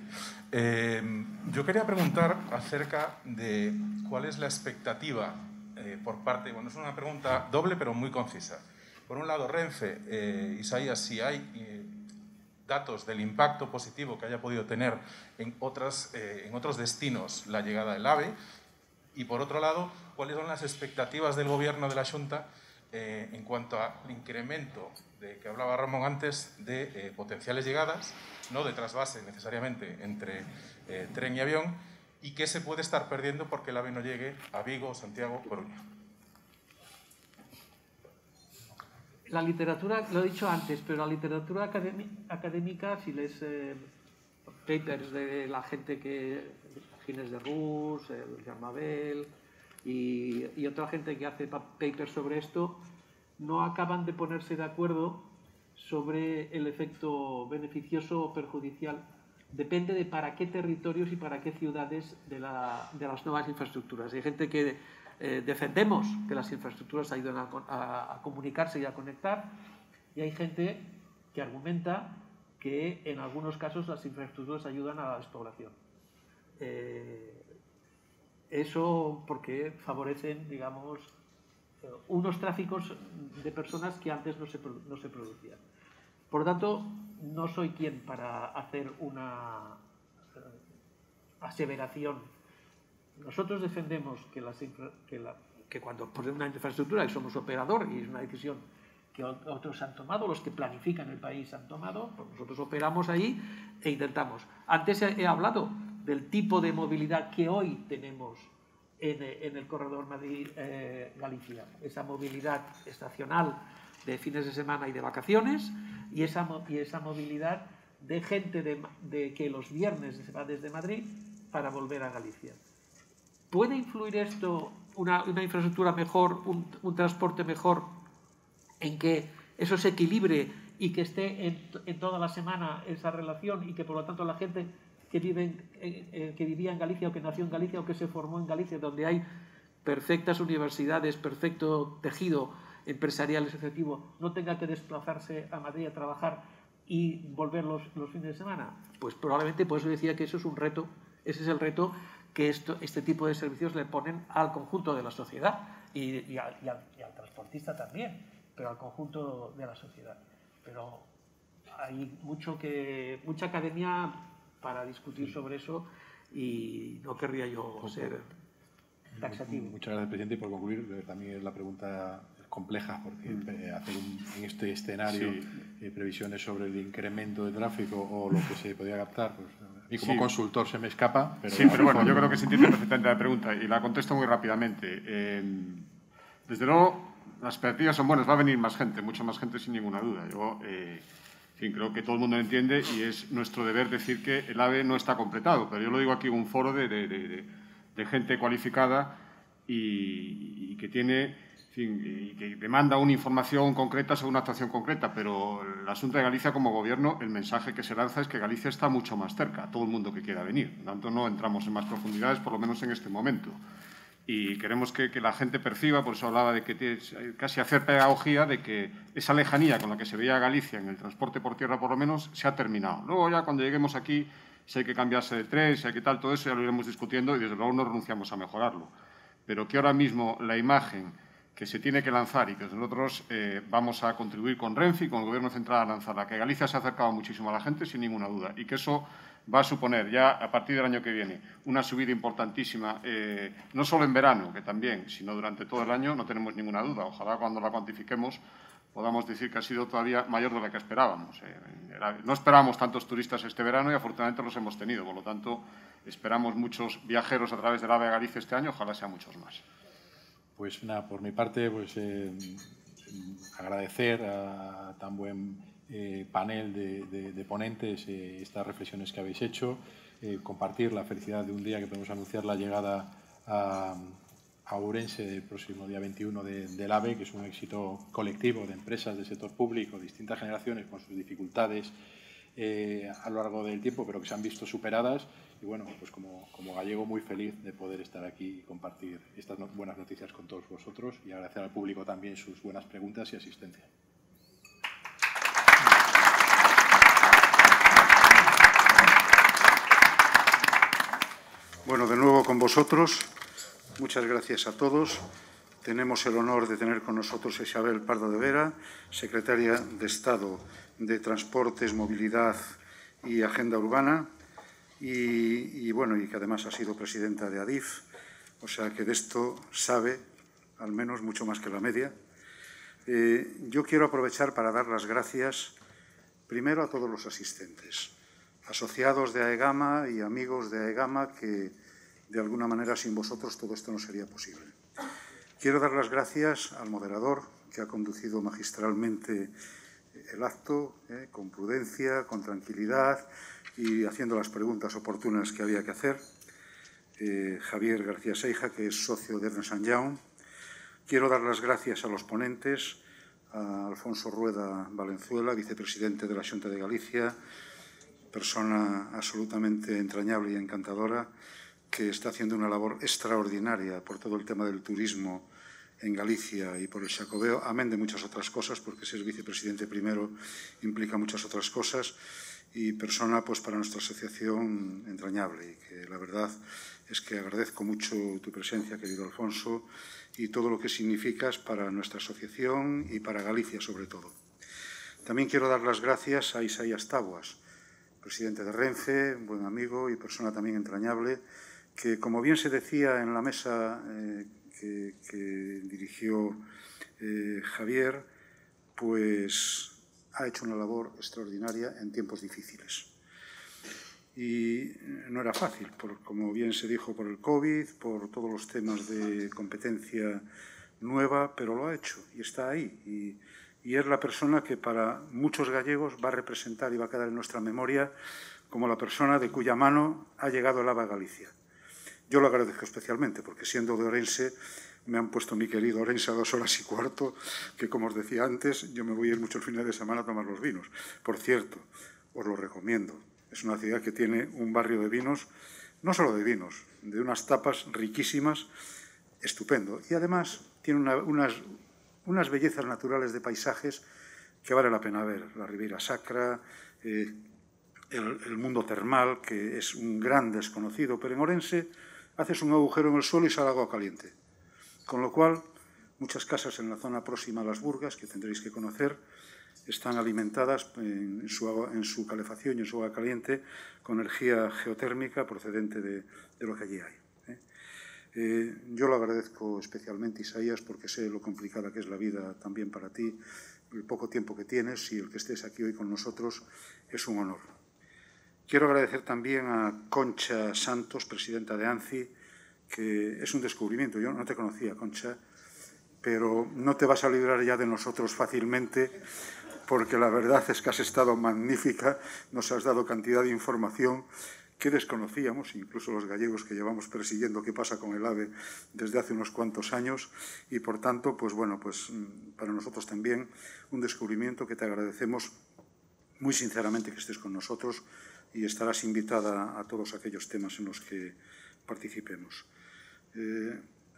K: Yo quería preguntar acerca de cuál es la expectativa por parte... Bueno, es una pregunta doble pero muy concisa. Por un lado, Renfe, Isaías, si hay datos del impacto positivo que haya podido tener en otros destinos la llegada del AVE, y por otro lado, cuáles son las expectativas del Gobierno de la Xunta en cuanto al incremento de que hablaba Ramón antes de potenciales llegadas, no de trasvase necesariamente entre tren y avión, y qué se puede estar perdiendo porque el AVE no llegue a Vigo, Santiago, Coruña.
E: La literatura, lo he dicho antes, pero la literatura académica, si lees papers de la gente que... Gines de Rus, Jean Mabel y otra gente que hace papers sobre esto, no acaban de ponerse de acuerdo sobre el efecto beneficioso o perjudicial. Depende de para qué territorios y para qué ciudades de las nuevas infraestructuras. Hay gente que defendemos que las infraestructuras ayudan a comunicarse y a conectar, y hay gente que argumenta que en algunos casos las infraestructuras ayudan a la despoblación. Eso porque favorecen, digamos, unos tráficos de personas que antes no se producían. Por lo tanto, no soy quien para hacer una aseveración. Nosotros defendemos que cuando ponemos una infraestructura y somos operador, y es una decisión que otros han tomado, los que planifican el país han tomado, pues nosotros operamos ahí e intentamos. Antes he hablado del tipo de movilidad que hoy tenemos en el corredor Madrid-Galicia, esa movilidad estacional de fines de semana y de vacaciones, y esa movilidad de gente que los viernes se va desde Madrid para volver a Galicia. ¿Puede influir esto, una infraestructura mejor, un transporte mejor, en que eso se equilibre y que esté en toda la semana esa relación, y que por lo tanto la gente que vivía en Galicia o que nació en Galicia o que se formó en Galicia, donde hay perfectas universidades, perfecto tejido empresarial asociativo, no tenga que desplazarse a Madrid a trabajar y volver los fines de semana? Pues probablemente, por eso decía que eso es un reto, ese es el reto que este tipo de servicios le ponen al conjunto de la sociedad y al transportista también, pero al conjunto de la sociedad. Pero hay mucha academia para discutir sobre eso, y no querría yo ser taxativo.
C: Muchas gracias, presidente. Y por concluir, también la pregunta es compleja, porque hacer en este escenario previsiones sobre el incremento de tráfico o lo que se podía captar, pues a mí como consultor se me escapa. Pero
F: sí, pero bueno, yo creo que se entiende perfectamente la pregunta y la contesto muy rápidamente. Desde luego, las expectativas son buenas, va a venir más gente, mucha más gente sin ninguna duda. Yo creo que todo el mundo lo entiende y es nuestro deber decir que el AVE no está completado, pero yo lo digo aquí en un foro de gente cualificada y que tiene, y que demanda una información concreta sobre una actuación concreta, pero la Xunta de Galicia como Gobierno, el mensaje que se lanza es que Galicia está mucho más cerca, todo el mundo que quiera venir. Por lo tanto, no entramos en más profundidades, por lo menos en este momento. Y queremos que la gente perciba, por eso hablaba de que casi hacer pedagogía, de que esa lejanía con la que se veía Galicia en el transporte por tierra, por lo menos, se ha terminado. Luego ya cuando lleguemos aquí, si hay que cambiarse de tren, si hay que tal, todo eso ya lo iremos discutiendo y desde luego no renunciamos a mejorarlo. Pero que ahora mismo la imagen que se tiene que lanzar y que nosotros vamos a contribuir con Renfe y con el Gobierno central a lanzarla, que Galicia se ha acercado muchísimo a la gente sin ninguna duda y que eso va a suponer ya a partir del año que viene una subida importantísima, no solo en verano, que también, sino durante todo el año, no tenemos ninguna duda. Ojalá cuando la cuantifiquemos podamos decir que ha sido todavía mayor de la que esperábamos. No esperábamos tantos turistas este verano y afortunadamente los hemos tenido. Por lo tanto, esperamos muchos viajeros a través del AVE a Galicia este año, ojalá sean muchos más.
C: Pues nada, por mi parte, pues agradecer a tan buen panel de ponentes estas reflexiones que habéis hecho, compartir la felicidad de un día que podemos anunciar la llegada a Ourense el próximo día 21 del AVE, que es un éxito colectivo de empresas del sector público, distintas generaciones con sus dificultades a lo largo del tiempo, pero que se han visto superadas. Y bueno, pues como gallego muy feliz de poder estar aquí y compartir estas buenas noticias con todos vosotros y agradecer al público también sus buenas preguntas y asistencia.
A: Bueno, de nuevo con vosotros. Muchas gracias a todos. Tenemos el honor de tener con nosotros a Isabel Pardo de Vera, secretaria de Estado de Transportes, Movilidad y Agenda Urbana, y que además ha sido presidenta de ADIF, o sea que de esto sabe, al menos, mucho más que la media. Yo quiero aprovechar para dar las gracias primero a todos los asistentes, asociados de AEGAMA y amigos de AEGAMA, que de alguna manera sin vosotros todo esto no sería posible. Quiero dar las gracias al moderador, que ha conducido magistralmente el acto, con prudencia, con tranquilidad y haciendo las preguntas oportunas que había que hacer. Javier García Seija, que es socio de Ernst & Young. Quiero dar las gracias a los ponentes, a Alfonso Rueda Valenzuela, vicepresidente de la Xunta de Galicia, persona absolutamente entrañable y encantadora, que está haciendo una labor extraordinaria por todo el tema del turismo en Galicia y por el Xacobeo, amén de muchas otras cosas, porque ser vicepresidente primero implica muchas otras cosas, y persona pues para nuestra asociación entrañable, y que la verdad es que agradezco mucho tu presencia, querido Alfonso, y todo lo que significas para nuestra asociación y para Galicia sobre todo. También quiero dar las gracias a Isaías Taboas, presidente de Renfe, un buen amigo y persona también entrañable, que, como bien se decía en la mesa que dirigió Javier, pues ha hecho una labor extraordinaria en tiempos difíciles. Y no era fácil, como bien se dijo, por el COVID, por todos los temas de competencia nueva, pero lo ha hecho y está ahí. Y es la persona que para muchos gallegos va a representar y va a quedar en nuestra memoria como la persona de cuya mano ha llegado el AVE a Galicia. Yo lo agradezco especialmente, porque siendo de Orense, me han puesto mi querido Orense a 2 horas y cuarto, que como os decía antes, yo me voy a ir muchos fines de semana a tomar los vinos. Por cierto, os lo recomiendo. Es una ciudad que tiene un barrio de vinos, no solo de vinos, de unas tapas riquísimas, estupendo. Y además tiene unas bellezas naturales de paisajes que vale la pena ver. La Ribeira Sacra, el mundo termal, que es un gran desconocido, pero en Orense haces un agujero en el suelo y sale agua caliente. Con lo cual, muchas casas en la zona próxima a las Burgas, que tendréis que conocer, están alimentadas en su calefacción y en su agua caliente con energía geotérmica procedente de lo que allí hay. Yo lo agradezco especialmente, Isaías, porque sé lo complicada que es la vida también para ti, el poco tiempo que tienes, y el que estés aquí hoy con nosotros es un honor. Quiero agradecer también a Concha Santos, presidenta de ANCI, que es un descubrimiento. Yo no te conocía, Concha, pero no te vas a librar ya de nosotros fácilmente, porque la verdad es que has estado magnífica, nos has dado cantidad de información que desconocíamos, incluso los gallegos que llevamos persiguiendo qué pasa con el AVE desde hace unos cuantos años, y por tanto, pues para nosotros también un descubrimiento que te agradecemos muy sinceramente que estés con nosotros, y estarás invitada a todos aquellos temas en los que participemos.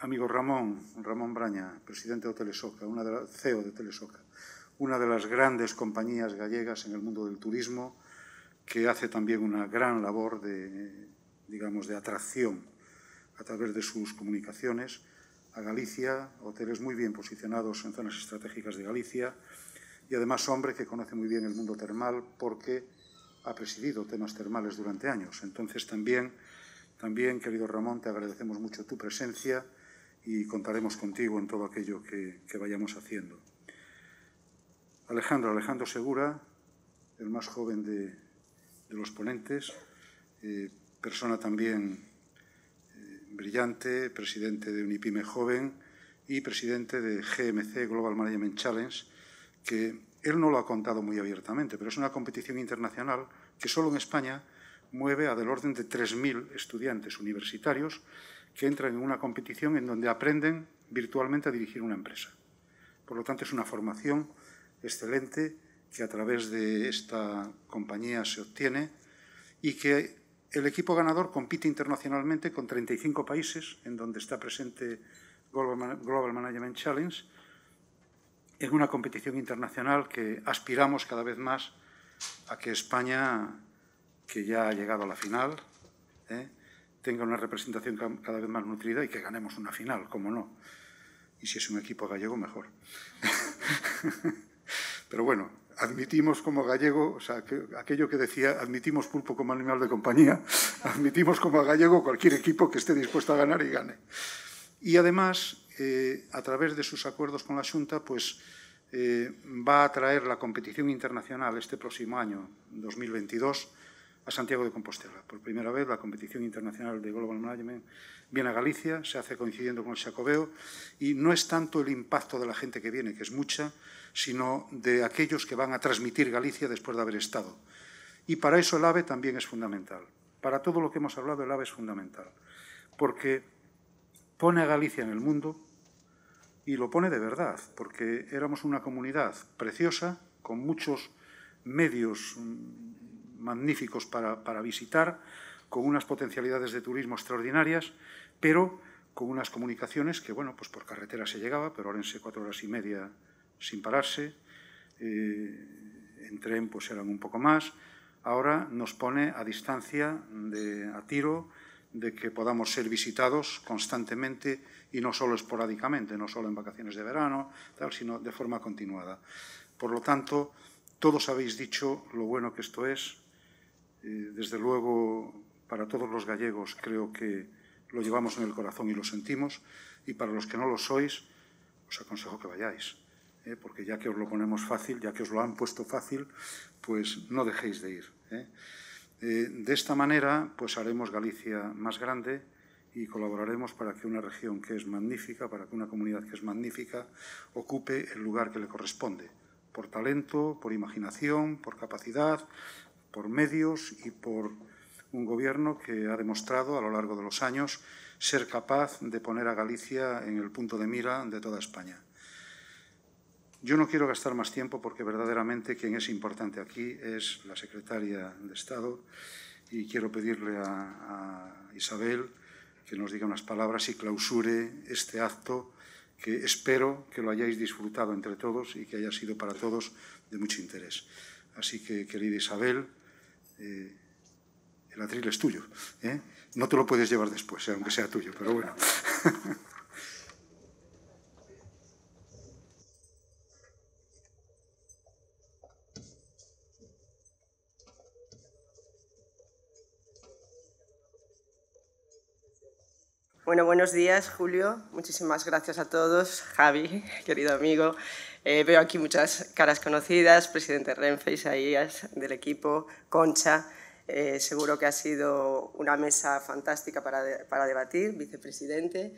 A: Amigo Ramón Braña, presidente de Telesoca, CEO de Telesoca, una de las grandes compañías gallegas en el mundo del turismo, que hace también una gran labor de atracción a través de sus comunicaciones a Galicia, hoteles muy bien posicionados en zonas estratégicas de Galicia, y además hombre que conoce muy bien el mundo termal porque ha presidido temas termales durante años. Entonces también, querido Ramón, te agradecemos mucho tu presencia y contaremos contigo en todo aquello que vayamos haciendo. Alejandro Segura, el más joven de los ponentes, persona también brillante, presidente de Unipyme Joven y presidente de GMC, Global Management Challenge, que él no lo ha contado muy abiertamente, pero es una competición internacional que solo en España mueve del orden de 3.000 estudiantes universitarios que entran en una competición en donde aprenden virtualmente a dirigir una empresa. Por lo tanto, es una formación excelente que a través de esta compañía se obtiene, y que el equipo ganador compite internacionalmente con 35 países en donde está presente Global Management Challenge, en una competición internacional que aspiramos cada vez más a que España, que ya ha llegado a la final, tenga una representación cada vez más nutrida y que ganemos una final, cómo no. Y si es un equipo gallego, mejor. Pero bueno, admitimos como gallego, o sea, aquello que decía, admitimos pulpo como animal de compañía, admitimos como gallego cualquier equipo que esté dispuesto a ganar y gane. Y además, a través de sus acuerdos con la Xunta, pues va a traer la competición internacional este próximo año, 2022, a Santiago de Compostela. Por primera vez, la competición internacional de Global Management viene a Galicia, se hace coincidiendo con el Xacobeo, y no es tanto el impacto de la gente que viene, que es mucha, sino de aquellos que van a transmitir Galicia después de haber estado. Y para eso el AVE también es fundamental. Para todo lo que hemos hablado, el AVE es fundamental, porque pone a Galicia en el mundo, y lo pone de verdad, porque éramos una comunidad preciosa, con muchos medios magníficos para visitar, con unas potencialidades de turismo extraordinarias, pero con unas comunicaciones que, bueno, pues por carretera se llegaba, pero Ourense 4 horas y media sin pararse, en tren pues eran un poco más. Ahora nos pone a distancia, a tiro, de que podamos ser visitados constantemente y no solo esporádicamente, no solo en vacaciones de verano, tal, sino de forma continuada. Por lo tanto, todos habéis dicho lo bueno que esto es. Desde luego, para todos los gallegos creo que lo llevamos en el corazón y lo sentimos, y para los que no lo sois, os aconsejo que vayáis, porque ya que os lo ponemos fácil, ya que os lo han puesto fácil, pues no dejéis de ir. De esta manera, pues haremos Galicia más grande y colaboraremos para que una región que es magnífica, para que una comunidad que es magnífica, ocupe el lugar que le corresponde, por talento, por imaginación, por capacidad, por medios y por un gobierno que ha demostrado a lo largo de los años ser capaz de poner a Galicia en el punto de mira de toda España. Yo no quiero gastar más tiempo porque verdaderamente quien es importante aquí es la secretaria de Estado, y quiero pedirle a Isabel que nos diga unas palabras y clausure este acto, que espero que lo hayáis disfrutado entre todos y que haya sido para todos de mucho interés. Así que, querida Isabel, el atril es tuyo, ¿eh? No te lo puedes llevar después, aunque sea tuyo, pero bueno.
L: Bueno, buenos días, Julio. Muchísimas gracias a todos. Javi, querido amigo. Veo aquí muchas caras conocidas, presidente Renfe, Isaías, del equipo, Concha. Seguro que ha sido una mesa fantástica para debatir, vicepresidente.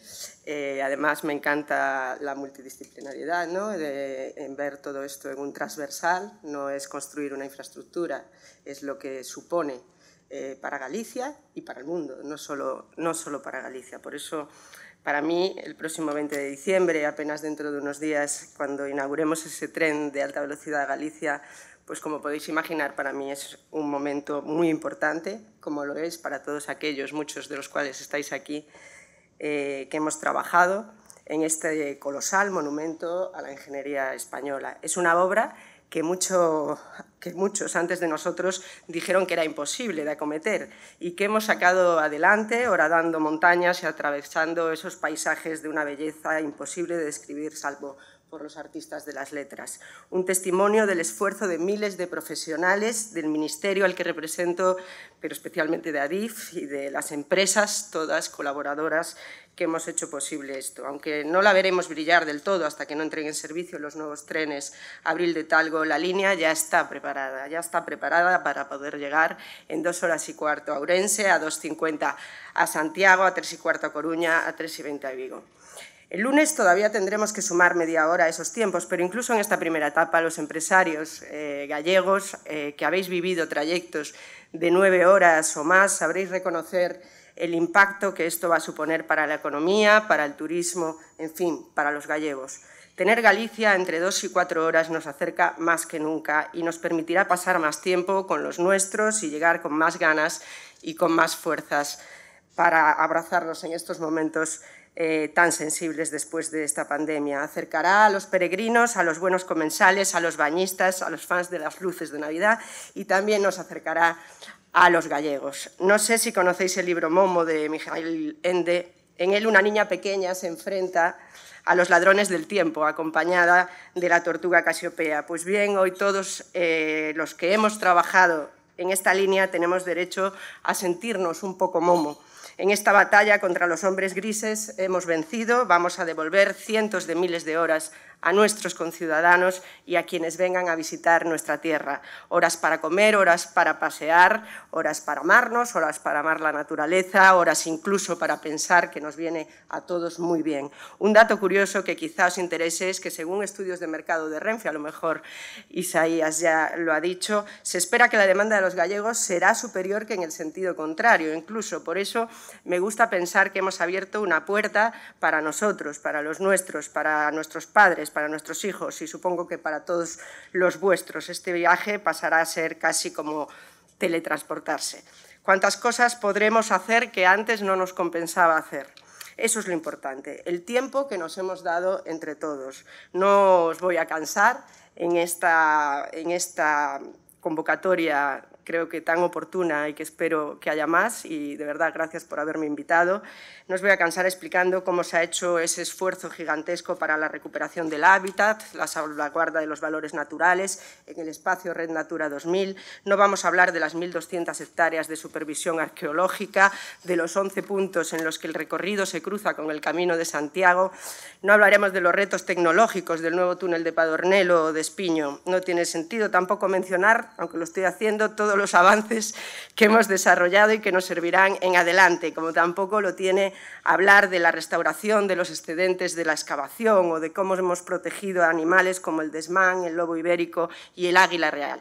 L: Además, me encanta la multidisciplinariedad, ¿no? En ver todo esto en un transversal. No es construir una infraestructura, es lo que supone para Galicia y para el mundo, no solo para Galicia. Por eso, para mí, el próximo 20 de diciembre, apenas dentro de unos días, cuando inauguremos ese tren de alta velocidad a Galicia, pues como podéis imaginar, para mí es un momento muy importante, como lo es para todos aquellos, muchos de los cuales estáis aquí, que hemos trabajado en este colosal monumento a la ingeniería española. Es una obra que muchos antes de nosotros dijeron que era imposible de acometer y que hemos sacado adelante, horadando montañas y atravesando esos paisajes de una belleza imposible de describir, salvo por los artistas de las letras. Un testimonio del esfuerzo de miles de profesionales del Ministerio al que represento, pero especialmente de Adif y de las empresas, todas colaboradoras, que hemos hecho posible esto. Aunque no la veremos brillar del todo hasta que no entren en servicio los nuevos trenes Abril de Talgo, la línea ya está preparada para poder llegar en 2 horas y cuarto a Ourense, a 2:50 a Santiago, a 3:15 a Coruña, a 3:20 a Vigo. El lunes todavía tendremos que sumar media hora a esos tiempos, pero incluso en esta primera etapa los empresarios gallegos que habéis vivido trayectos de 9 horas o más sabréis reconocer el impacto que esto va a suponer para la economía, para el turismo, en fin, para los gallegos. Tener Galicia entre 2 y 4 horas nos acerca más que nunca y nos permitirá pasar más tiempo con los nuestros y llegar con más ganas y con más fuerzas para abrazarnos en estos momentos tan sensibles después de esta pandemia. Acercará a los peregrinos, a los buenos comensales, a los bañistas, a los fans de las luces de Navidad y también nos acercará a los gallegos. No sé si conocéis el libro Momo de Mijaíl Ende. En él una niña pequeña se enfrenta a los ladrones del tiempo, acompañada de la tortuga Casiopea. Pues bien, hoy todos los que hemos trabajado en esta línea tenemos derecho a sentirnos un poco Momo. En esta batalla contra los hombres grises hemos vencido, vamos a devolver cientos de miles de horas a nuestros conciudadanos y a quienes vengan a visitar nuestra tierra. Horas para comer, horas para pasear, horas para amarnos, horas para amar la naturaleza, horas incluso para pensar, que nos viene a todos muy bien. Un dato curioso que quizá os interese es que, según estudios de mercado de Renfe, a lo mejor Isaías ya lo ha dicho, se espera que la demanda de los gallegos será superior que en el sentido contrario. Incluso por eso me gusta pensar que hemos abierto una puerta para nosotros, para los nuestros, para nuestros padres, para nuestros hijos y supongo que para todos los vuestros. Este viaje pasará a ser casi como teletransportarse. ¿Cuántas cosas podremos hacer que antes no nos compensaba hacer? Eso es lo importante, el tiempo que nos hemos dado entre todos. No os voy a cansar en esta convocatoria, creo que tan oportuna y que espero que haya más, y de verdad gracias por haberme invitado. No os voy a cansar explicando cómo se ha hecho ese esfuerzo gigantesco para la recuperación del hábitat, la salvaguarda de los valores naturales en el espacio Red Natura 2000. No vamos a hablar de las 1.200 hectáreas de supervisión arqueológica, de los 11 puntos en los que el recorrido se cruza con el Camino de Santiago. No hablaremos de los retos tecnológicos del nuevo túnel de Padornelo o de Espiño. No tiene sentido tampoco mencionar, aunque lo estoy haciendo, todos los avances que hemos desarrollado y que nos servirán en adelante, como tampoco lo tiene hablar de la restauración de los excedentes de la excavación o de cómo hemos protegido a animales como el desmán, el lobo ibérico y el águila real.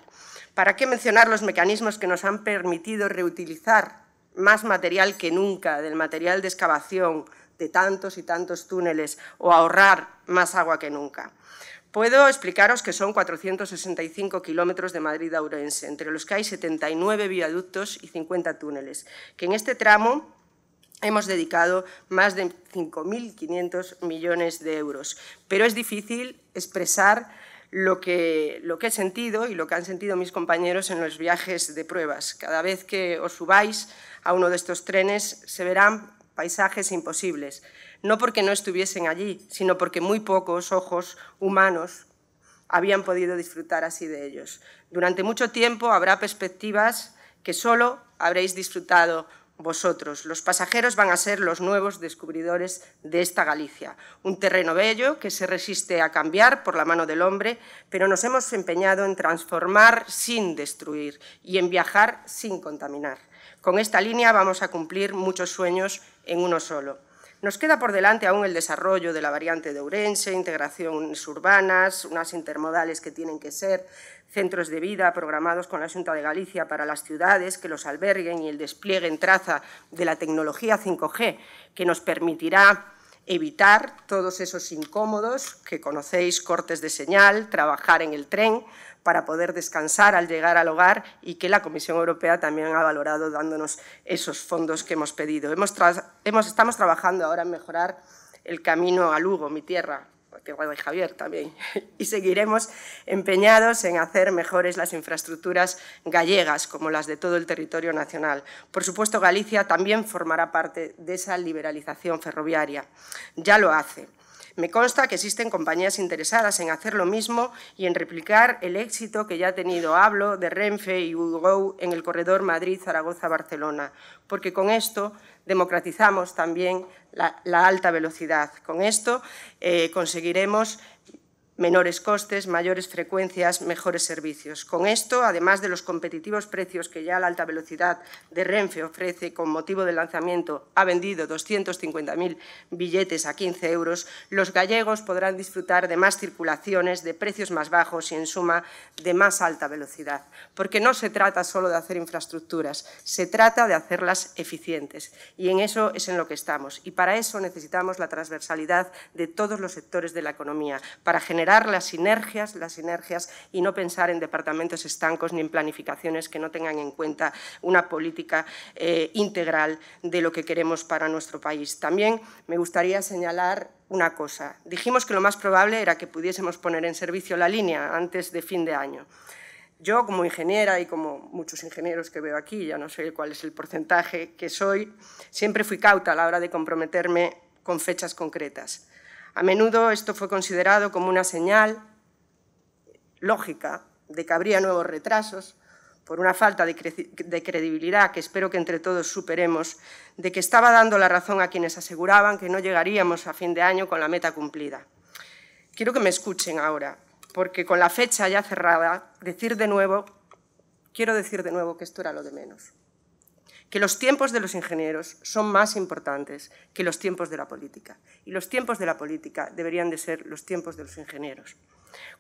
L: ¿Para qué mencionar los mecanismos que nos han permitido reutilizar más material que nunca del material de excavación de tantos y tantos túneles o ahorrar más agua que nunca? Puedo explicaros que son 465 kilómetros de Madrid a Ourense, entre los que hay 79 viaductos y 50 túneles, que en este tramo hemos dedicado más de 5.500 millones de euros. Pero es difícil expresar lo que he sentido y lo que han sentido mis compañeros en los viajes de pruebas. Cada vez que os subáis a uno de estos trenes se verán paisajes imposibles, no porque no estuviesen allí, sino porque muy pocos ojos humanos habían podido disfrutar así de ellos. Durante mucho tiempo habrá perspectivas que solo habréis disfrutado vosotros. Los pasajeros van a ser los nuevos descubridores de esta Galicia. Un terreno bello que se resiste a cambiar por la mano del hombre, pero nos hemos empeñado en transformar sin destruir y en viajar sin contaminar. Con esta línea vamos a cumplir muchos sueños en uno solo. Nos queda por delante aún el desarrollo de la variante de Ourense, integraciones urbanas, unas intermodales que tienen que ser centros de vida programados con la Xunta de Galicia para las ciudades que los alberguen y el despliegue en traza de la tecnología 5G que nos permitirá evitar todos esos incómodos que conocéis, cortes de señal, trabajar en el tren para poder descansar al llegar al hogar y que la Comisión Europea también ha valorado dándonos esos fondos que hemos pedido. Estamos trabajando ahora en mejorar el camino a Lugo, mi tierra de Javier también, y seguiremos empeñados en hacer mejores las infraestructuras gallegas, como las de todo el territorio nacional. Por supuesto, Galicia también formará parte de esa liberalización ferroviaria. Ya lo hace. Me consta que existen compañías interesadas en hacer lo mismo y en replicar el éxito que ya ha tenido. Hablo de Renfe y WeGo en el corredor Madrid-Zaragoza-Barcelona, porque con esto democratizamos también la alta velocidad. Con esto conseguiremos menores costes, mayores frecuencias, mejores servicios. Con esto, además de los competitivos precios que ya la alta velocidad de Renfe ofrece con motivo del lanzamiento, ha vendido 250.000 billetes a 15 euros, los gallegos podrán disfrutar de más circulaciones, de precios más bajos y, en suma, de más alta velocidad. Porque no se trata solo de hacer infraestructuras, se trata de hacerlas eficientes. Y en eso es en lo que estamos. Y para eso necesitamos la transversalidad de todos los sectores de la economía, para generar las sinergias y no pensar en departamentos estancos ni en planificaciones que no tengan en cuenta una política integral de lo que queremos para nuestro país. También me gustaría señalar una cosa. Dijimos que lo más probable era que pudiésemos poner en servicio la línea antes de fin de año. Yo, como ingeniera y como muchos ingenieros que veo aquí, ya no sé cuál es el porcentaje que soy, siempre fui cauta a la hora de comprometerme con fechas concretas. A menudo esto fue considerado como una señal lógica de que habría nuevos retrasos, por una falta de credibilidad que espero que entre todos superemos, de que estaba dando la razón a quienes aseguraban que no llegaríamos a fin de año con la meta cumplida. Quiero que me escuchen ahora, porque con la fecha ya cerrada, quiero decir de nuevo que esto era lo de menos. Que los tiempos de los ingenieros son más importantes que los tiempos de la política. Y los tiempos de la política deberían de ser los tiempos de los ingenieros.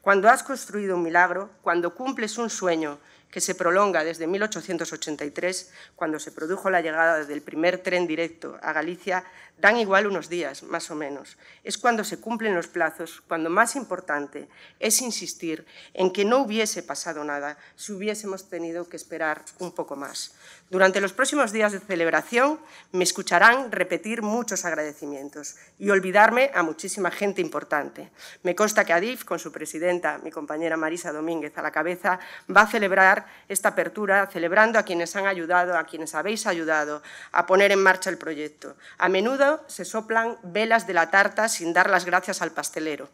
L: Cuando has construido un milagro, cuando cumples un sueño que se prolonga desde 1883, cuando se produjo la llegada del primer tren directo a Galicia, dan igual unos días, más o menos. Es cuando se cumplen los plazos, cuando más importante es insistir en que no hubiese pasado nada si hubiésemos tenido que esperar un poco más. Durante los próximos días de celebración me escucharán repetir muchos agradecimientos y olvidarme a muchísima gente importante. Me consta que Adif, con su presidenta, mi compañera Marisa Domínguez a la cabeza, va a celebrar esta apertura, celebrando a quienes han ayudado, a quienes habéis ayudado a poner en marcha el proyecto. A menudo se soplan velas de la tarta sin dar las gracias al pastelero.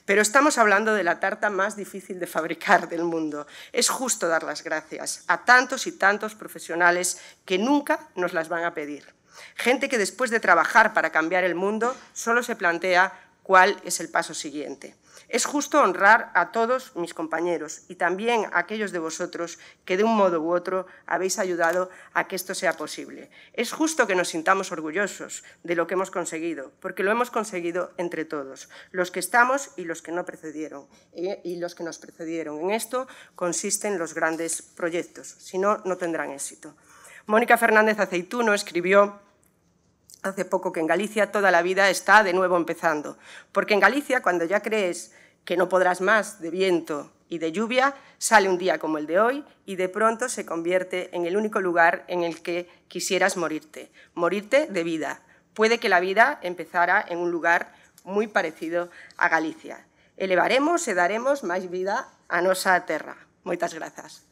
L: Pero estamos hablando de la tarta más difícil de fabricar del mundo. Es justo dar las gracias a tantos y tantos profesionales que nunca nos las van a pedir. Gente que después de trabajar para cambiar el mundo solo se plantea cuál es el paso siguiente. Es justo honrar a todos mis compañeros y también a aquellos de vosotros que de un modo u otro habéis ayudado a que esto sea posible. Es justo que nos sintamos orgullosos de lo que hemos conseguido, porque lo hemos conseguido entre todos, los que estamos y los que no precedieron, y los que nos precedieron. En esto consisten los grandes proyectos, si no, no tendrán éxito. Mónica Fernández Aceituno escribió hace poco que en Galicia toda la vida está de nuevo empezando, porque en Galicia, cuando ya crees que no podrás más de viento y de lluvia, sale un día como el de hoy y de pronto se convierte en el único lugar en el que quisieras morirte de vida. Puede que la vida empezara en un lugar muy parecido a Galicia. Elevaremos e daremos máis vida a nosa terra. Moitas grazas.